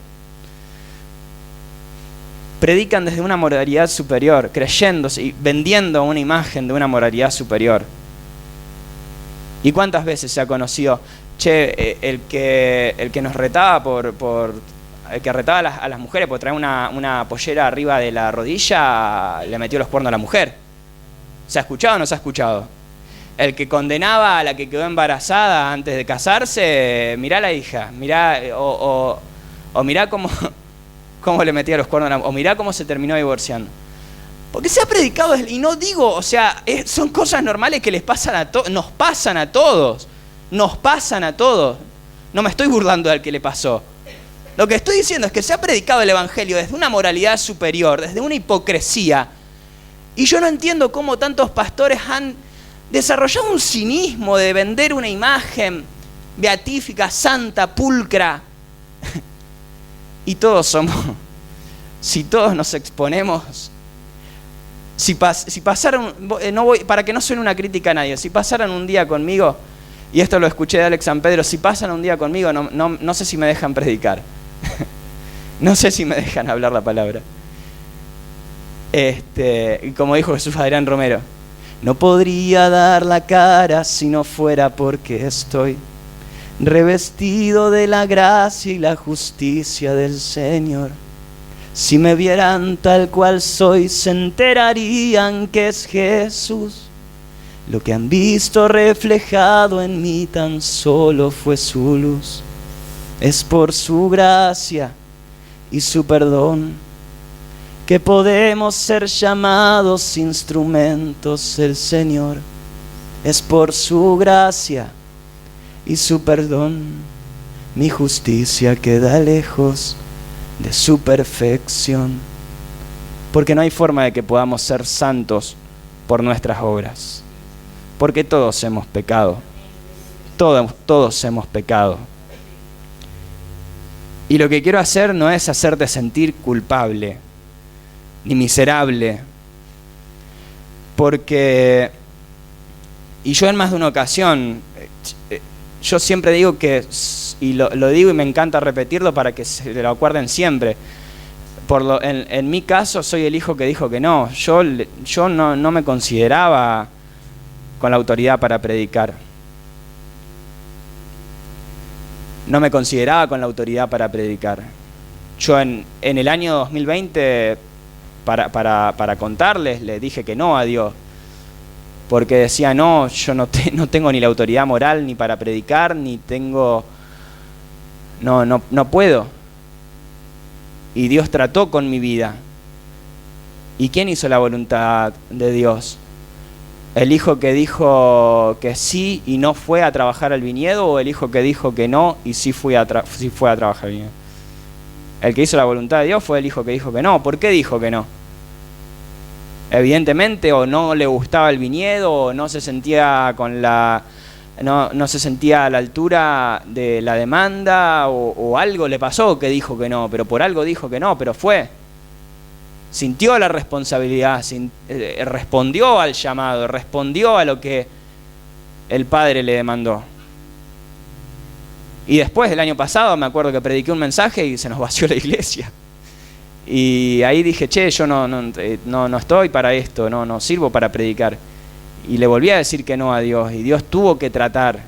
creyéndose y vendiendo una imagen de una moralidad superior. ¿Y cuántas veces se ha conocido, el que nos retaba el que retaba a las mujeres por traer una pollera arriba de la rodilla, le metió los cuernos a la mujer? ¿Se ha escuchado o no se ha escuchado? El que condenaba a la que quedó embarazada antes de casarse, mirá a la hija, mirá, o mirá cómo le metía los cuernos a la mujer, o mirá cómo se terminó divorciando. Porque se ha predicado, y no digo, o sea, son cosas normales que nos pasan a todos. No me estoy burlando del que le pasó. Lo que estoy diciendo es que se ha predicado el evangelio desde una moralidad superior, desde una hipocresía. Y yo no entiendo cómo tantos pastores han desarrollado un cinismo de vender una imagen beatífica, santa, pulcra. Y todos si todos nos exponemos, si pasaron, para que no suene una crítica a nadie, si pasaran un día conmigo, y esto lo escuché de Alex San Pedro, si pasan un día conmigo, no sé si me dejan predicar. No sé si me dejan hablar la palabra. Como dijo Jesús Adrián Romero, no podría dar la cara si no fuera porque estoy revestido de la gracia y la justicia del Señor. Si me vieran tal cual soy, se enterarían que es Jesús. Lo que han visto reflejado en mí tan solo fue su luz. Es por su gracia y su perdón que podemos ser llamados instrumentos del Señor. Es por su gracia y su perdón mi justicia queda lejos de su perfección. Porque no hay forma de que podamos ser santos por nuestras obras. Porque todos hemos pecado. Todos hemos pecado. Y lo que quiero hacer no es hacerte sentir culpable ni miserable. Porque, y yo en más de una ocasión, yo siempre digo que, y lo digo y me encanta repetirlo para que se lo acuerden siempre, en mi caso soy el hijo que dijo que no. Yo no me consideraba con la autoridad para predicar. No me consideraba con la autoridad para predicar. Yo en el año 2020, para contarles, le dije que no a Dios. Porque decía, no, yo no tengo ni la autoridad moral ni para predicar, ni tengo... No puedo. Y Dios trató con mi vida. ¿Y quién hizo la voluntad de Dios? ¿El hijo que dijo que sí y no fue a trabajar al viñedo, o el hijo que dijo que no y sí fue a trabajar al viñedo? El que hizo la voluntad de Dios fue el hijo que dijo que no. ¿Por qué dijo que no? Evidentemente, o no le gustaba el viñedo, o no se sentía no se sentía a la altura de la demanda, o algo le pasó que dijo que no, pero por algo dijo que no, pero fue. Sintió la responsabilidad, respondió al llamado, respondió a lo que el Padre le demandó. Y después, del año pasado, me acuerdo que prediqué un mensaje y se nos vació la iglesia. Y ahí dije, yo no estoy para esto, no sirvo para predicar. Y le volví a decir que no a Dios, y Dios tuvo que tratar.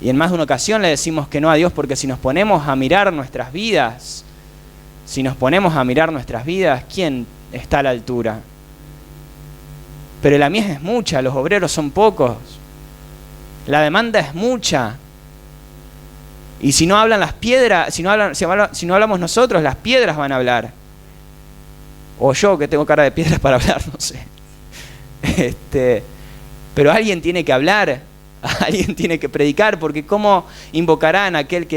Y en más de una ocasión le decimos que no a Dios, porque si nos ponemos a mirar nuestras vidas, ¿quién está a la altura? Pero la mies es mucha, los obreros son pocos, la demanda es mucha. Y si no hablan las piedras, si no hablamos nosotros, las piedras van a hablar. O yo, que tengo cara de piedras para hablar, no sé. Pero alguien tiene que hablar, alguien tiene que predicar, porque ¿cómo invocarán a aquel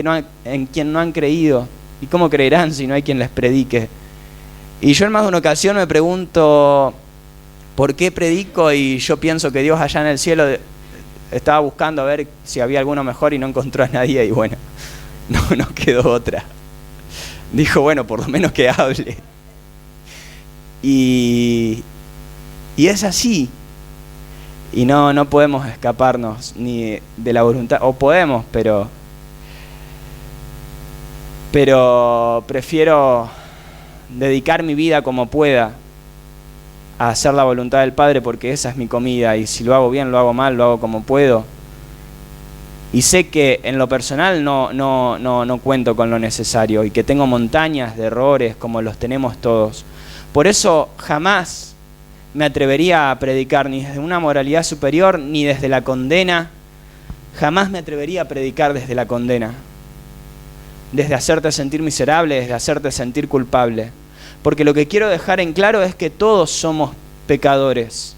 en quien no han creído? ¿Y cómo creerán si no hay quien les predique? Y yo en más de una ocasión me pregunto, ¿por qué predico y yo pienso que Dios allá en el cielo estaba buscando a ver si había alguno mejor y no encontró a nadie? Y bueno, no quedó otra. Dijo, bueno, por lo menos que hable. Y es así. Y no podemos escaparnos ni de la voluntad, o podemos, pero prefiero dedicar mi vida como pueda a hacer la voluntad del Padre, porque esa es mi comida, y si lo hago bien, lo hago mal, lo hago como puedo. Y sé que en lo personal no cuento con lo necesario, y que tengo montañas de errores como los tenemos todos. Por eso jamás me atrevería a predicar ni desde una moralidad superior ni desde la condena. Jamás me atrevería a predicar desde la condena, desde hacerte sentir miserable, desde hacerte sentir culpable. Porque lo que quiero dejar en claro es que todos somos pecadores.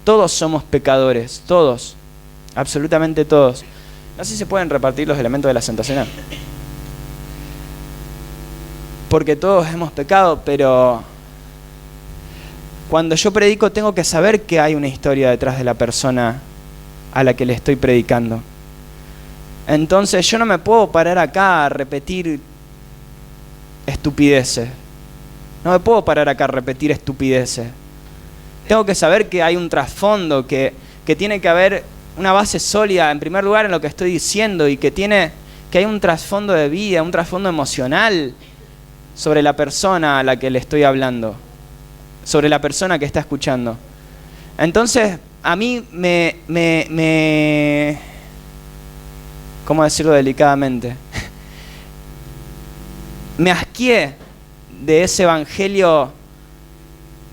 Todos somos pecadores, todos, absolutamente todos. No sé si se pueden repartir los elementos de la Santa Cena, porque todos hemos pecado, pero cuando yo predico tengo que saber que hay una historia detrás de la persona a la que le estoy predicando. Entonces yo no me puedo parar acá a repetir estupideces. No me puedo parar acá a repetir estupideces. Tengo que saber que hay un trasfondo, que tiene que haber una base sólida, en primer lugar, en lo que estoy diciendo, y que hay un trasfondo de vida, un trasfondo emocional sobre la persona a la que le estoy hablando, sobre la persona que está escuchando. Entonces, a mí ¿cómo decirlo delicadamente? Me asqué de ese evangelio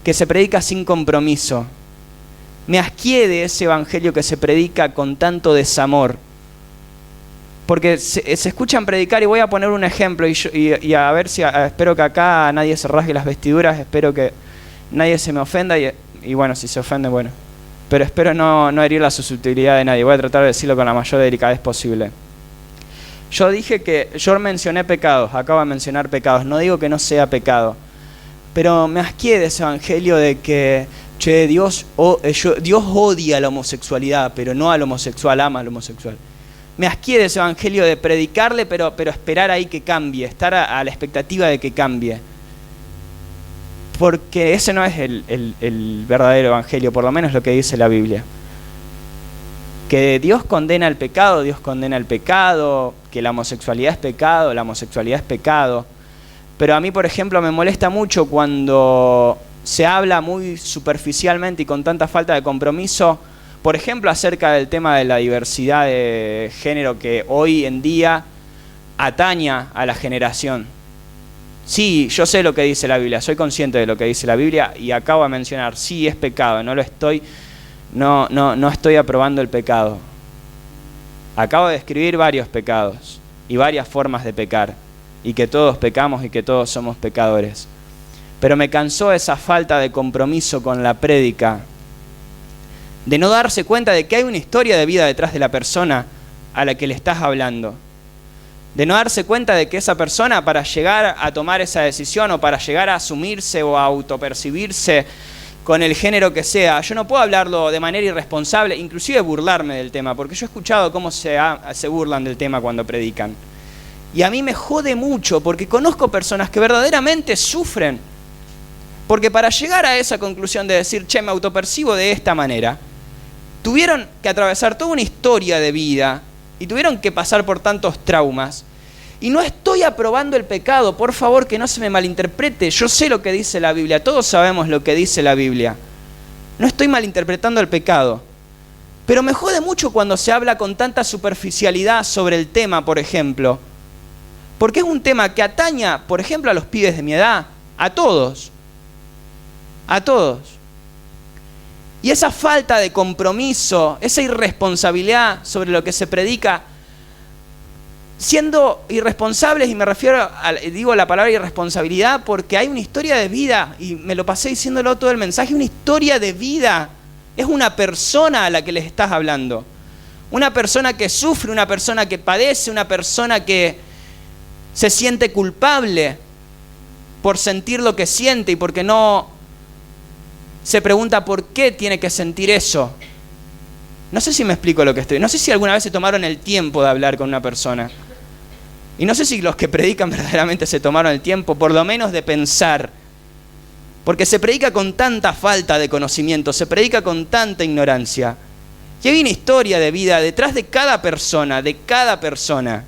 que se predica sin compromiso. Me asqué de ese evangelio que se predica con tanto desamor. Porque se escuchan predicar, y voy a poner un ejemplo, y a ver si, espero que acá nadie se rasgue las vestiduras, espero que nadie se me ofenda, y bueno, si se ofende, bueno. Pero espero no herir la susceptibilidad de nadie. Voy a tratar de decirlo con la mayor delicadez posible. Yo mencioné pecados, acabo de mencionar pecados, no digo que no sea pecado, pero me asqué de ese evangelio de que, Dios odia la homosexualidad, pero no al homosexual, ama al homosexual. Me asqué de ese evangelio de predicarle, pero esperar ahí que cambie, estar a la expectativa de que cambie. Porque ese no es el verdadero evangelio, por lo menos lo que dice la Biblia. Que Dios condena el pecado, que la homosexualidad es pecado, pero a mí, por ejemplo, me molesta mucho cuando se habla muy superficialmente y con tanta falta de compromiso, por ejemplo, acerca del tema de la diversidad de género que hoy en día ataña a la generación. Sí, yo sé lo que dice la Biblia, soy consciente de lo que dice la Biblia, y acabo de mencionar, sí es pecado, no estoy aprobando el pecado. Acabo de describir varios pecados y varias formas de pecar, y que todos pecamos y que todos somos pecadores. Pero me cansó esa falta de compromiso con la prédica, de no darse cuenta de que hay una historia de vida detrás de la persona a la que le estás hablando. De no darse cuenta de que esa persona, para llegar a tomar esa decisión, o para llegar a asumirse o a autopercibirse con el género que sea, yo no puedo hablarlo de manera irresponsable, inclusive burlarme del tema, porque yo he escuchado cómo se burlan del tema cuando predican. Y a mí me jode mucho, porque conozco personas que verdaderamente sufren, porque para llegar a esa conclusión de decir, me autopercibo de esta manera, tuvieron que atravesar toda una historia de vida, y tuvieron que pasar por tantos traumas. Y no estoy aprobando el pecado, por favor, que no se me malinterprete. Yo sé lo que dice la Biblia, todos sabemos lo que dice la Biblia. No estoy malinterpretando el pecado. Pero me jode mucho cuando se habla con tanta superficialidad sobre el tema, por ejemplo. Porque es un tema que ataña, por ejemplo, a los pibes de mi edad, a todos. A todos. Y esa falta de compromiso, esa irresponsabilidad sobre lo que se predica, siendo irresponsables, y me refiero digo la palabra irresponsabilidad porque hay una historia de vida, y me lo pasé diciéndolo todo el mensaje, una historia de vida. Es una persona a la que les estás hablando. Una persona que sufre, una persona que padece, una persona que se siente culpable por sentir lo que siente y porque no se pregunta por qué tiene que sentir eso. No sé si me explico lo que estoy. No sé si alguna vez se tomaron el tiempo de hablar con una persona. Y no sé si los que predican verdaderamente se tomaron el tiempo, por lo menos de pensar. Porque se predica con tanta falta de conocimiento, se predica con tanta ignorancia. Y hay una historia de vida detrás de cada persona, de cada persona.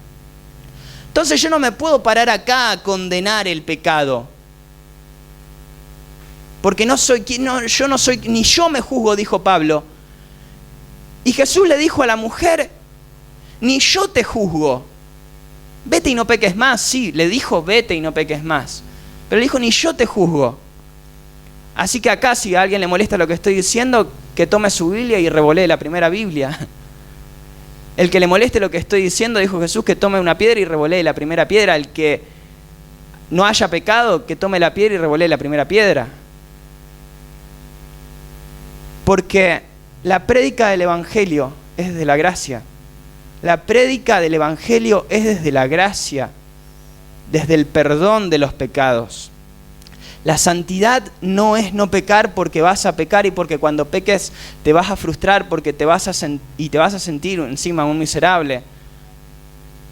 Entonces yo no me puedo parar acá a condenar el pecado. Porque yo no soy, ni yo me juzgo, dijo Pablo. Y Jesús le dijo a la mujer, ni yo te juzgo. Vete y no peques más. Sí, le dijo vete y no peques más. Pero le dijo, ni yo te juzgo. Así que acá, si a alguien le molesta lo que estoy diciendo, que tome su Biblia y revolee la primera Biblia. El que le moleste lo que estoy diciendo, dijo Jesús, que tome una piedra y revolee la primera piedra. El que no haya pecado, que tome la piedra y revolee la primera piedra. Porque la prédica del Evangelio es desde la gracia. La prédica del Evangelio es desde la gracia, desde el perdón de los pecados. La santidad no es no pecar porque vas a pecar y porque cuando peques te vas a frustrar porque te vas a sentir encima un miserable.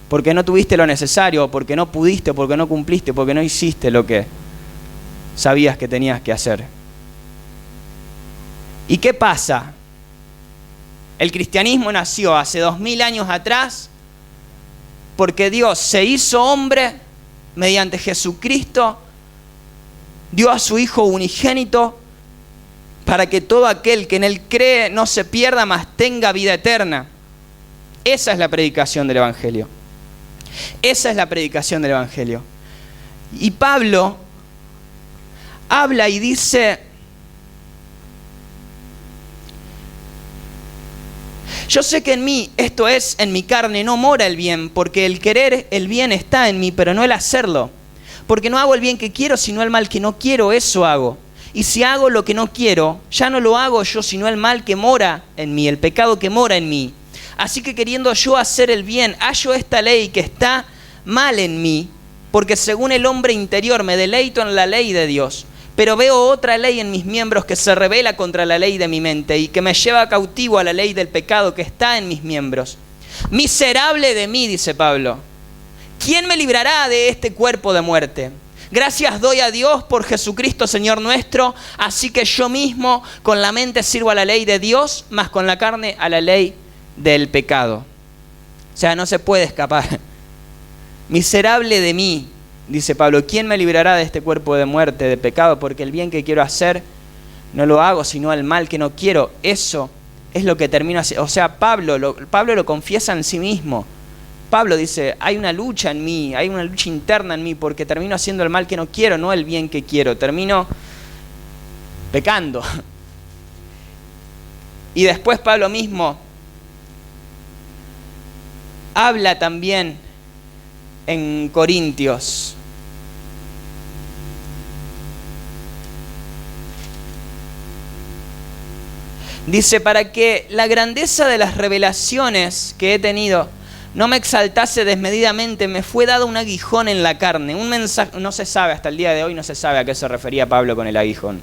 Porque no tuviste lo necesario, porque no pudiste, porque no cumpliste, porque no hiciste lo que sabías que tenías que hacer. ¿Y qué pasa? El cristianismo nació hace 2000 años atrás porque Dios se hizo hombre mediante Jesucristo, dio a su Hijo unigénito para que todo aquel que en Él cree no se pierda, mas tenga vida eterna. Esa es la predicación del Evangelio. Esa es la predicación del Evangelio. Y Pablo habla y dice, yo sé que en mí, esto es, en mi carne, no mora el bien, porque el querer el bien está en mí, pero no el hacerlo. Porque no hago el bien que quiero, sino el mal que no quiero, eso hago. Y si hago lo que no quiero, ya no lo hago yo, sino el mal que mora en mí, el pecado que mora en mí. Así que queriendo yo hacer el bien, hallo esta ley que está mal en mí, porque según el hombre interior me deleito en la ley de Dios. Pero veo otra ley en mis miembros que se rebela contra la ley de mi mente y que me lleva cautivo a la ley del pecado que está en mis miembros. Miserable de mí, dice Pablo. ¿Quién me librará de este cuerpo de muerte? Gracias doy a Dios por Jesucristo Señor nuestro, así que yo mismo con la mente sirvo a la ley de Dios, mas con la carne a la ley del pecado. O sea, no se puede escapar. Miserable de mí, dice Pablo, ¿quién me librará de este cuerpo de muerte, de pecado? Porque el bien que quiero hacer no lo hago, sino el mal que no quiero. Eso es lo que termino haciendo. O sea, Pablo lo confiesa en sí mismo. Pablo dice, hay una lucha en mí, hay una lucha interna en mí, porque termino haciendo el mal que no quiero, no el bien que quiero. Termino pecando. Y después Pablo mismo habla también en Corintios. Dice, para que la grandeza de las revelaciones que he tenido no me exaltase desmedidamente, me fue dado un aguijón en la carne. Un mensaje, no se sabe, hasta el día de hoy no se sabe a qué se refería Pablo con el aguijón.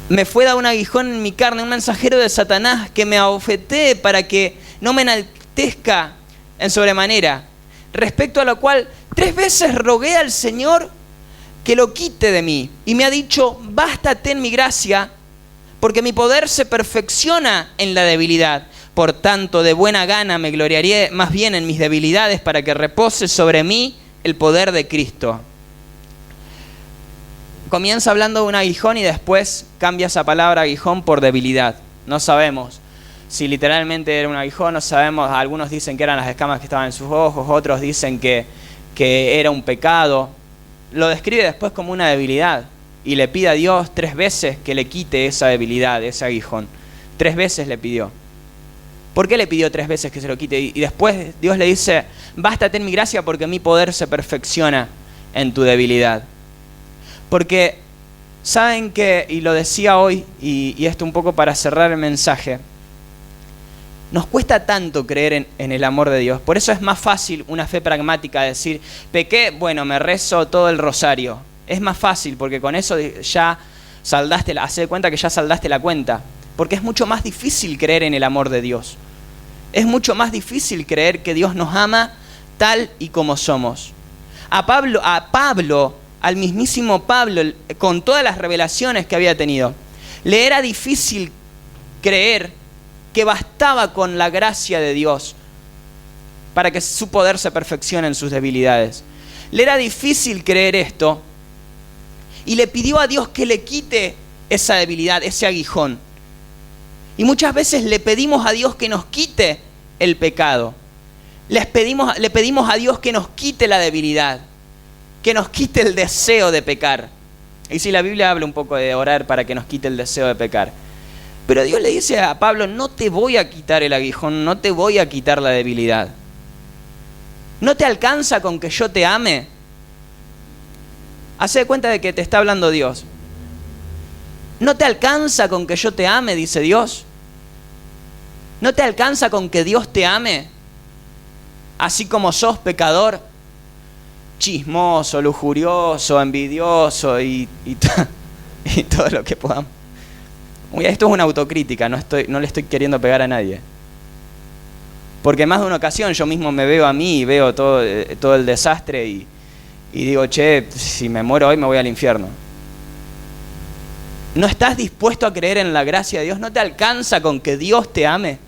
Me fue dado un aguijón en mi carne, un mensajero de Satanás que me abofetee para que no me enaltezca en sobremanera. Respecto a lo cual 3 veces rogué al Señor que lo quite de mí. Y me ha dicho, bástate en mi gracia, porque mi poder se perfecciona en la debilidad. Por tanto, de buena gana me gloriaré más bien en mis debilidades para que repose sobre mí el poder de Cristo. Comienza hablando de un aguijón y después cambia esa palabra aguijón por debilidad. No sabemos si literalmente era un aguijón, no sabemos. Algunos dicen que eran las escamas que estaban en sus ojos, otros dicen que era un pecado. Lo describe después como una debilidad y le pide a Dios 3 veces que le quite esa debilidad, ese aguijón. 3 veces le pidió. ¿Por qué le pidió 3 veces que se lo quite? Y después Dios le dice, bástate en mi gracia porque mi poder se perfecciona en tu debilidad. Porque saben que, y lo decía hoy, y esto un poco para cerrar el mensaje, nos cuesta tanto creer en el amor de Dios. Por eso es más fácil una fe pragmática, decir, pequé, bueno, me rezo todo el rosario. Es más fácil porque con eso ya hacé de cuenta que ya saldaste la cuenta. Porque es mucho más difícil creer en el amor de Dios. Es mucho más difícil creer que Dios nos ama tal y como somos. A Pablo, al mismísimo Pablo, con todas las revelaciones que había tenido, le era difícil creer que bastaba con la gracia de Dios para que su poder se perfeccione en sus debilidades. Le era difícil creer esto y le pidió a Dios que le quite esa debilidad, ese aguijón. Y muchas veces le pedimos a Dios que nos quite el pecado. Le pedimos a Dios que nos quite la debilidad, que nos quite el deseo de pecar. Y si la Biblia habla un poco de orar para que nos quite el deseo de pecar. Pero Dios le dice a Pablo, no te voy a quitar el aguijón, no te voy a quitar la debilidad. ¿No te alcanza con que yo te ame? Hacé de cuenta de que te está hablando Dios. ¿No te alcanza con que yo te ame? Dice Dios. ¿No te alcanza con que Dios te ame? Así como sos pecador, chismoso, lujurioso, envidioso y todo lo que podamos. Esto es una autocrítica, no le estoy queriendo pegar a nadie. Porque más de una ocasión yo mismo me veo a mí y veo todo el desastre y digo, che, si me muero hoy me voy al infierno. ¿No estás dispuesto a creer en la gracia de Dios? ¿No te alcanza con que Dios te ame?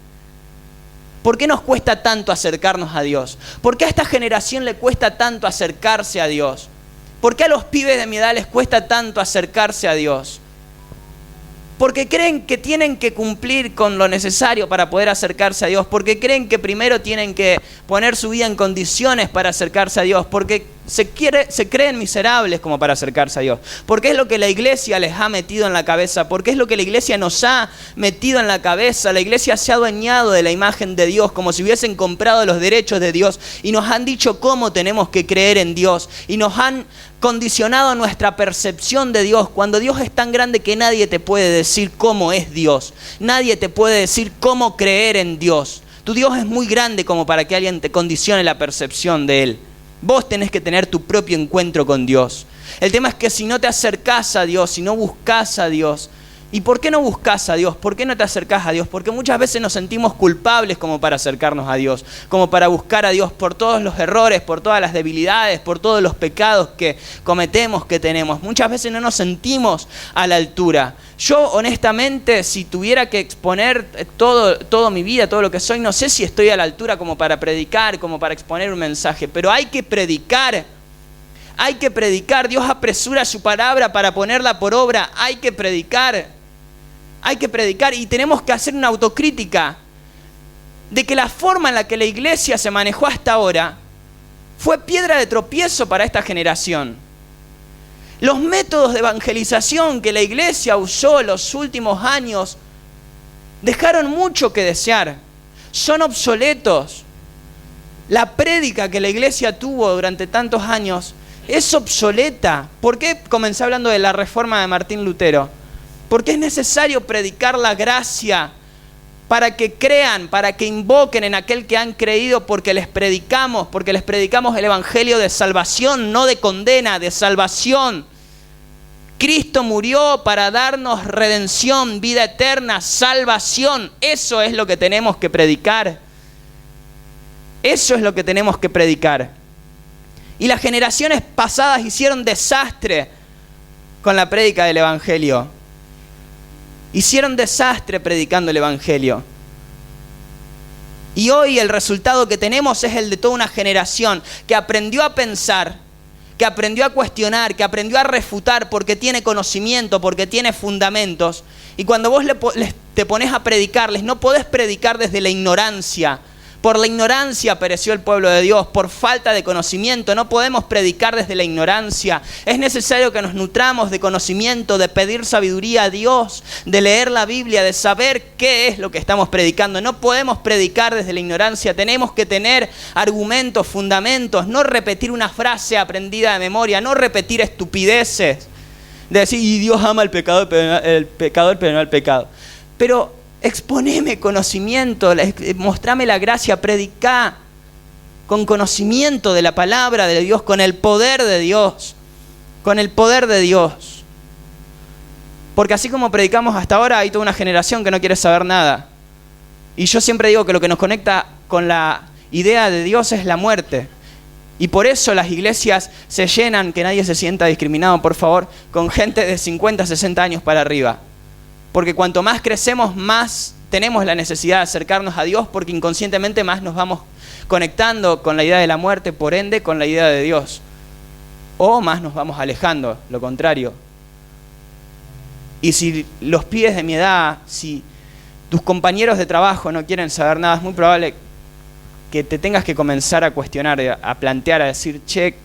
¿Por qué nos cuesta tanto acercarnos a Dios? ¿Por qué a esta generación le cuesta tanto acercarse a Dios? ¿Por qué a los pibes de mi edad les cuesta tanto acercarse a Dios? Porque creen que tienen que cumplir con lo necesario para poder acercarse a Dios. Porque creen que primero tienen que poner su vida en condiciones para acercarse a Dios. Porque se creen miserables como para acercarse a Dios. Porque es lo que la iglesia les ha metido en la cabeza. Porque es lo que la iglesia nos ha metido en la cabeza. La iglesia se ha adueñado de la imagen de Dios como si hubiesen comprado los derechos de Dios. Y nos han dicho cómo tenemos que creer en Dios. Y nos han condicionado nuestra percepción de Dios, cuando Dios es tan grande que nadie te puede decir cómo es Dios. Nadie te puede decir cómo creer en Dios. Tu Dios es muy grande como para que alguien te condicione la percepción de Él. Vos tenés que tener tu propio encuentro con Dios. El tema es que si no te acercás a Dios, si no buscás a Dios. ¿Y por qué no buscás a Dios? ¿Por qué no te acercás a Dios? Porque muchas veces nos sentimos culpables como para acercarnos a Dios, como para buscar a Dios por todos los errores, por todas las debilidades, por todos los pecados que cometemos, que tenemos. Muchas veces no nos sentimos a la altura. Yo honestamente, si tuviera que exponer toda mi vida, todo lo que soy, no sé si estoy a la altura como para predicar, como para exponer un mensaje, pero hay que predicar. Hay que predicar. Dios apresura su palabra para ponerla por obra. Hay que predicar. Hay que predicar y tenemos que hacer una autocrítica de que la forma en la que la iglesia se manejó hasta ahora fue piedra de tropiezo para esta generación. Los métodos de evangelización que la iglesia usó los últimos años dejaron mucho que desear. Son obsoletos. La prédica que la iglesia tuvo durante tantos años es obsoleta. ¿Por qué comencé hablando de la reforma de Martín Lutero? Porque es necesario predicar la gracia para que crean, para que invoquen en aquel que han creído, porque les predicamos el evangelio de salvación, no de condena, de salvación. Cristo murió para darnos redención, vida eterna, salvación. Eso es lo que tenemos que predicar. Eso es lo que tenemos que predicar. Y las generaciones pasadas hicieron desastre con la prédica del evangelio. Hicieron desastre predicando el evangelio. Y hoy el resultado que tenemos es el de toda una generación que aprendió a pensar, que aprendió a cuestionar, que aprendió a refutar porque tiene conocimiento, porque tiene fundamentos. Y cuando vos te pones a predicarles, no podés predicar desde la ignorancia. Por la ignorancia pereció el pueblo de Dios, por falta de conocimiento. No podemos predicar desde la ignorancia. Es necesario que nos nutramos de conocimiento, de pedir sabiduría a Dios, de leer la Biblia, de saber qué es lo que estamos predicando. No podemos predicar desde la ignorancia. Tenemos que tener argumentos, fundamentos, no repetir una frase aprendida de memoria, no repetir estupideces. De decir, y Dios ama al pecador, pero no al pecado. Pero exponeme conocimiento, mostrame la gracia, predicá con conocimiento de la palabra de Dios, con el poder de Dios. con el poder de Dios. Porque así como predicamos hasta ahora, hay toda una generación que no quiere saber nada. Y yo siempre digo que lo que nos conecta con la idea de Dios es la muerte. Y por eso las iglesias se llenan, que nadie se sienta discriminado, por favor, con gente de 50, 60 años para arriba. Porque cuanto más crecemos, más tenemos la necesidad de acercarnos a Dios, porque inconscientemente más nos vamos conectando con la idea de la muerte, por ende con la idea de Dios. O más nos vamos alejando, lo contrario. Y si los pibes de mi edad, si tus compañeros de trabajo no quieren saber nada, es muy probable que te tengas que comenzar a cuestionar, a plantear, a decir, che,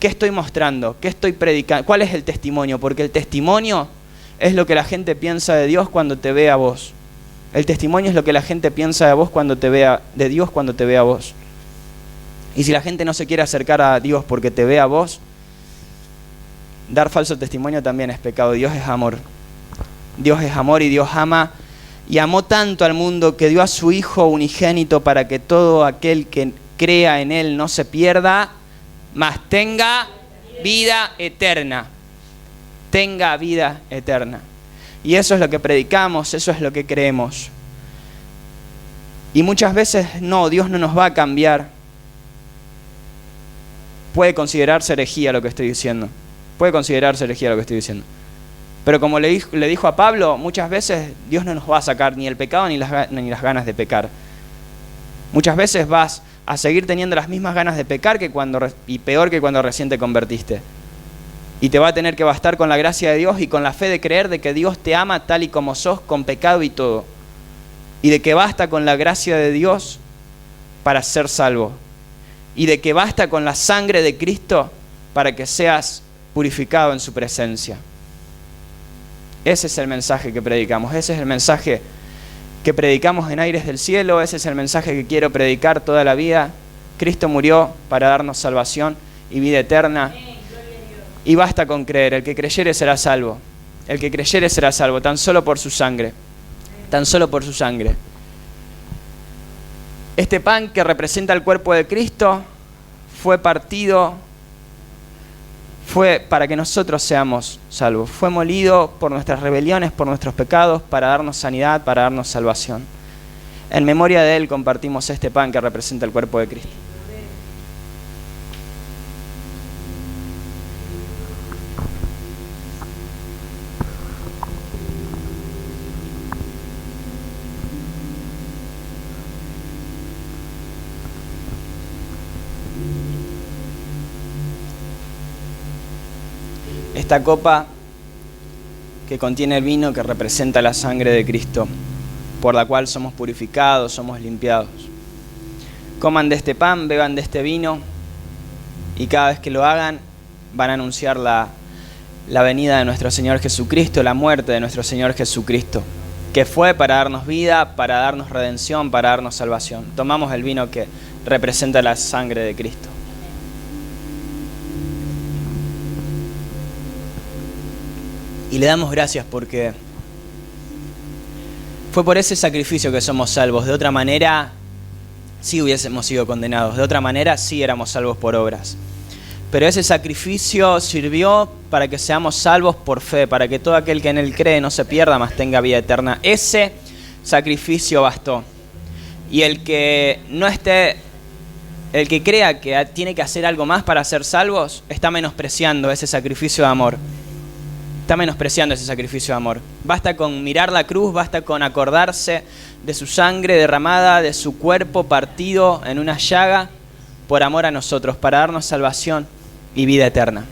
¿qué estoy mostrando? ¿Qué estoy predicando? ¿Cuál es el testimonio? Porque el testimonio es lo que la gente piensa de Dios cuando te ve a vos. El testimonio es lo que la gente piensa de vos cuando te vea, de Dios cuando te ve a vos. Y si la gente no se quiere acercar a Dios porque te ve a vos, dar falso testimonio también es pecado. Dios es amor. Dios es amor y Dios ama. Y amó tanto al mundo que dio a su Hijo unigénito para que todo aquel que crea en Él no se pierda, mas tenga vida eterna. Tenga vida eterna. Y eso es lo que predicamos, eso es lo que creemos. Y muchas veces no, Dios no nos va a cambiar. Puede considerarse herejía lo que estoy diciendo. Puede considerarse herejía lo que estoy diciendo. Pero como le dijo a Pablo, muchas veces Dios no nos va a sacar ni el pecado ni las ganas de pecar. Muchas veces vas a seguir teniendo las mismas ganas de pecar y peor que cuando recién te convertiste. Y te va a tener que bastar con la gracia de Dios y con la fe de creer de que Dios te ama tal y como sos, con pecado y todo. Y de que basta con la gracia de Dios para ser salvo. Y de que basta con la sangre de Cristo para que seas purificado en su presencia. Ese es el mensaje que predicamos, ese es el mensaje que predicamos en Aires del Cielo, ese es el mensaje que quiero predicar toda la vida. Cristo murió para darnos salvación y vida eterna. Y basta con creer, el que creyere será salvo. El que creyere será salvo, tan solo por su sangre. Tan solo por su sangre. Este pan que representa el cuerpo de Cristo fue partido, fue para que nosotros seamos salvos. Fue molido por nuestras rebeliones, por nuestros pecados, para darnos sanidad, para darnos salvación. En memoria de Él compartimos este pan que representa el cuerpo de Cristo. Esta copa que contiene el vino que representa la sangre de Cristo, por la cual somos purificados, somos limpiados. Coman de este pan, beban de este vino, y cada vez que lo hagan van a anunciar la venida de nuestro Señor Jesucristo, la muerte de nuestro Señor Jesucristo, que fue para darnos vida, para darnos redención, para darnos salvación. Tomamos el vino que representa la sangre de Cristo. Y le damos gracias porque fue por ese sacrificio que somos salvos. De otra manera, sí hubiésemos sido condenados. De otra manera, sí éramos salvos por obras. Pero ese sacrificio sirvió para que seamos salvos por fe, para que todo aquel que en Él cree no se pierda, mas tenga vida eterna. Ese sacrificio bastó. Y el que crea que tiene que hacer algo más para ser salvos, está menospreciando ese sacrificio de amor. Está menospreciando ese sacrificio de amor. Basta con mirar la cruz, basta con acordarse de su sangre derramada, de su cuerpo partido en una llaga por amor a nosotros, para darnos salvación y vida eterna.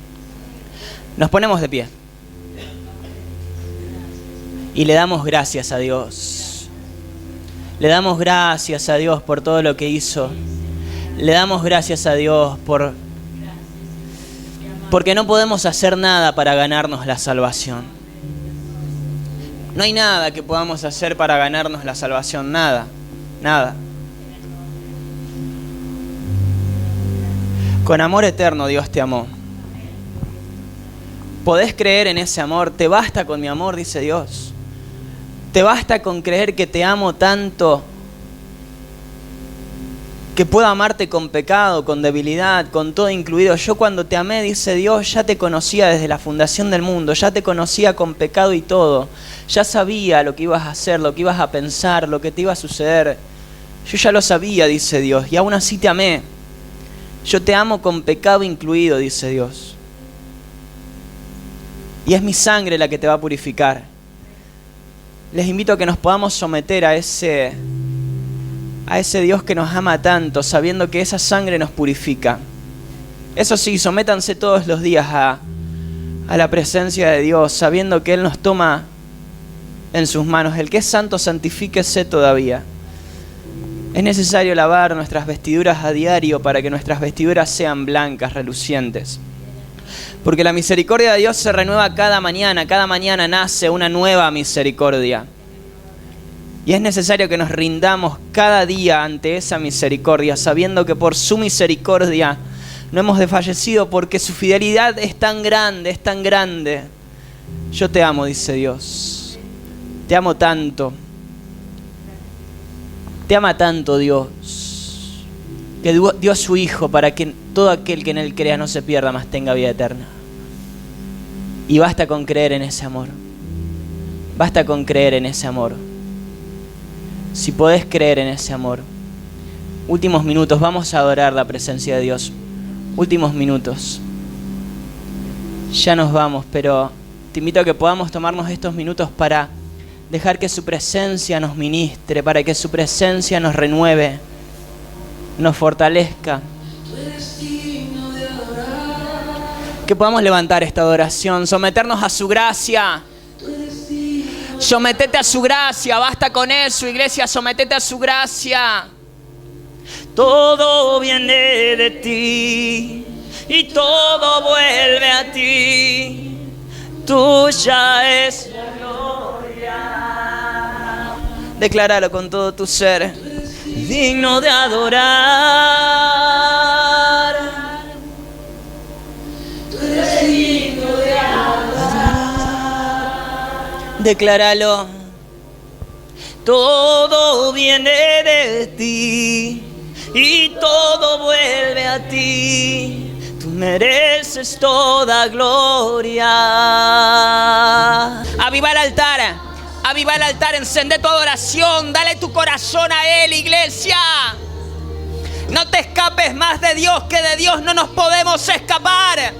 Nos ponemos de pie y le damos gracias a Dios. Le damos gracias a Dios por todo lo que hizo. Le damos gracias a Dios porque no podemos hacer nada para ganarnos la salvación. No hay nada que podamos hacer para ganarnos la salvación, nada, nada. Con amor eterno Dios te amó. ¿Podés creer en ese amor? Te basta con mi amor, dice Dios. Te basta con creer que te amo tanto que puedo amarte con pecado, con debilidad, con todo incluido. Yo cuando te amé, dice Dios, ya te conocía desde la fundación del mundo, ya te conocía con pecado y todo. Ya sabía lo que ibas a hacer, lo que ibas a pensar, lo que te iba a suceder. Yo ya lo sabía, dice Dios, y aún así te amé. Yo te amo con pecado incluido, dice Dios. Y es mi sangre la que te va a purificar. Les invito a que nos podamos someter a ese Dios que nos ama tanto, sabiendo que esa sangre nos purifica. Eso sí, sométanse todos los días a la presencia de Dios, sabiendo que Él nos toma en sus manos. El que es santo, santifíquese todavía. Es necesario lavar nuestras vestiduras a diario para que nuestras vestiduras sean blancas, relucientes. Porque la misericordia de Dios se renueva cada mañana nace una nueva misericordia. Y es necesario que nos rindamos cada día ante esa misericordia, sabiendo que por su misericordia no hemos desfallecido, porque su fidelidad es tan grande, es tan grande. Yo te amo, dice Dios. Te amo tanto. Te ama tanto Dios, que dio a su Hijo para que todo aquel que en Él crea no se pierda, mas tenga vida eterna. Y basta con creer en ese amor. Basta con creer en ese amor. Si podés creer en ese amor. Últimos minutos, vamos a adorar la presencia de Dios. Últimos minutos. Ya nos vamos, pero te invito a que podamos tomarnos estos minutos para dejar que su presencia nos ministre, para que su presencia nos renueve, nos fortalezca. Que podamos levantar esta adoración, someternos a su gracia. Sometete a su gracia, basta con eso, iglesia, sometete a su gracia. Todo viene de ti y todo vuelve a ti. Tuya es la gloria. Decláralo con todo tu ser. Digno de adorar. Tú eres digno de adorar. Decláralo. Todo viene de ti y todo vuelve a ti. Tú mereces toda gloria. Aviva el altar, encende tu adoración, dale tu corazón a Él, iglesia. No te escapes más de Dios, que de Dios no nos podemos escapar.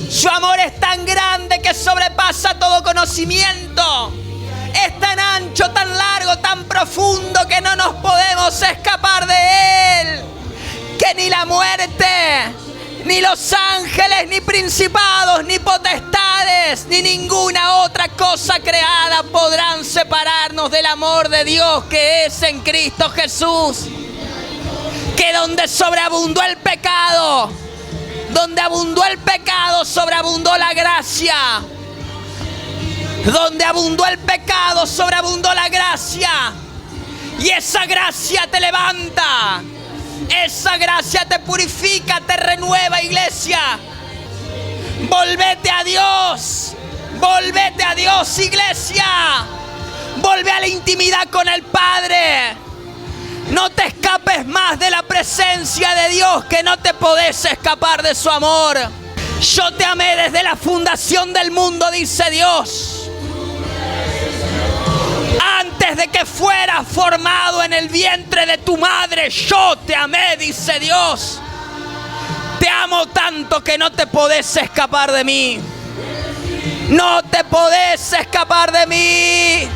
Su amor es tan grande que sobrepasa todo conocimiento. Es tan ancho, tan largo, tan profundo que no nos podemos escapar de Él. Que ni la muerte, ni los ángeles, ni principados, ni potestades, ni ninguna otra cosa creada podrán separarnos del amor de Dios que es en Cristo Jesús. Que donde sobreabundó el pecado, sobreabundó la gracia. Donde abundó el pecado, sobreabundó la gracia. Y esa gracia te levanta. Esa gracia te purifica, te renueva, iglesia. Volvete a Dios. Volvete a Dios, iglesia. Volve a la intimidad con el Padre. No te escapes más de la presencia de Dios, que no te podés escapar de su amor. Yo te amé desde la fundación del mundo, dice Dios. Antes de que fueras formado en el vientre de tu madre, yo te amé, dice Dios. Te amo tanto que no te podés escapar de mí. No te podés escapar de mí.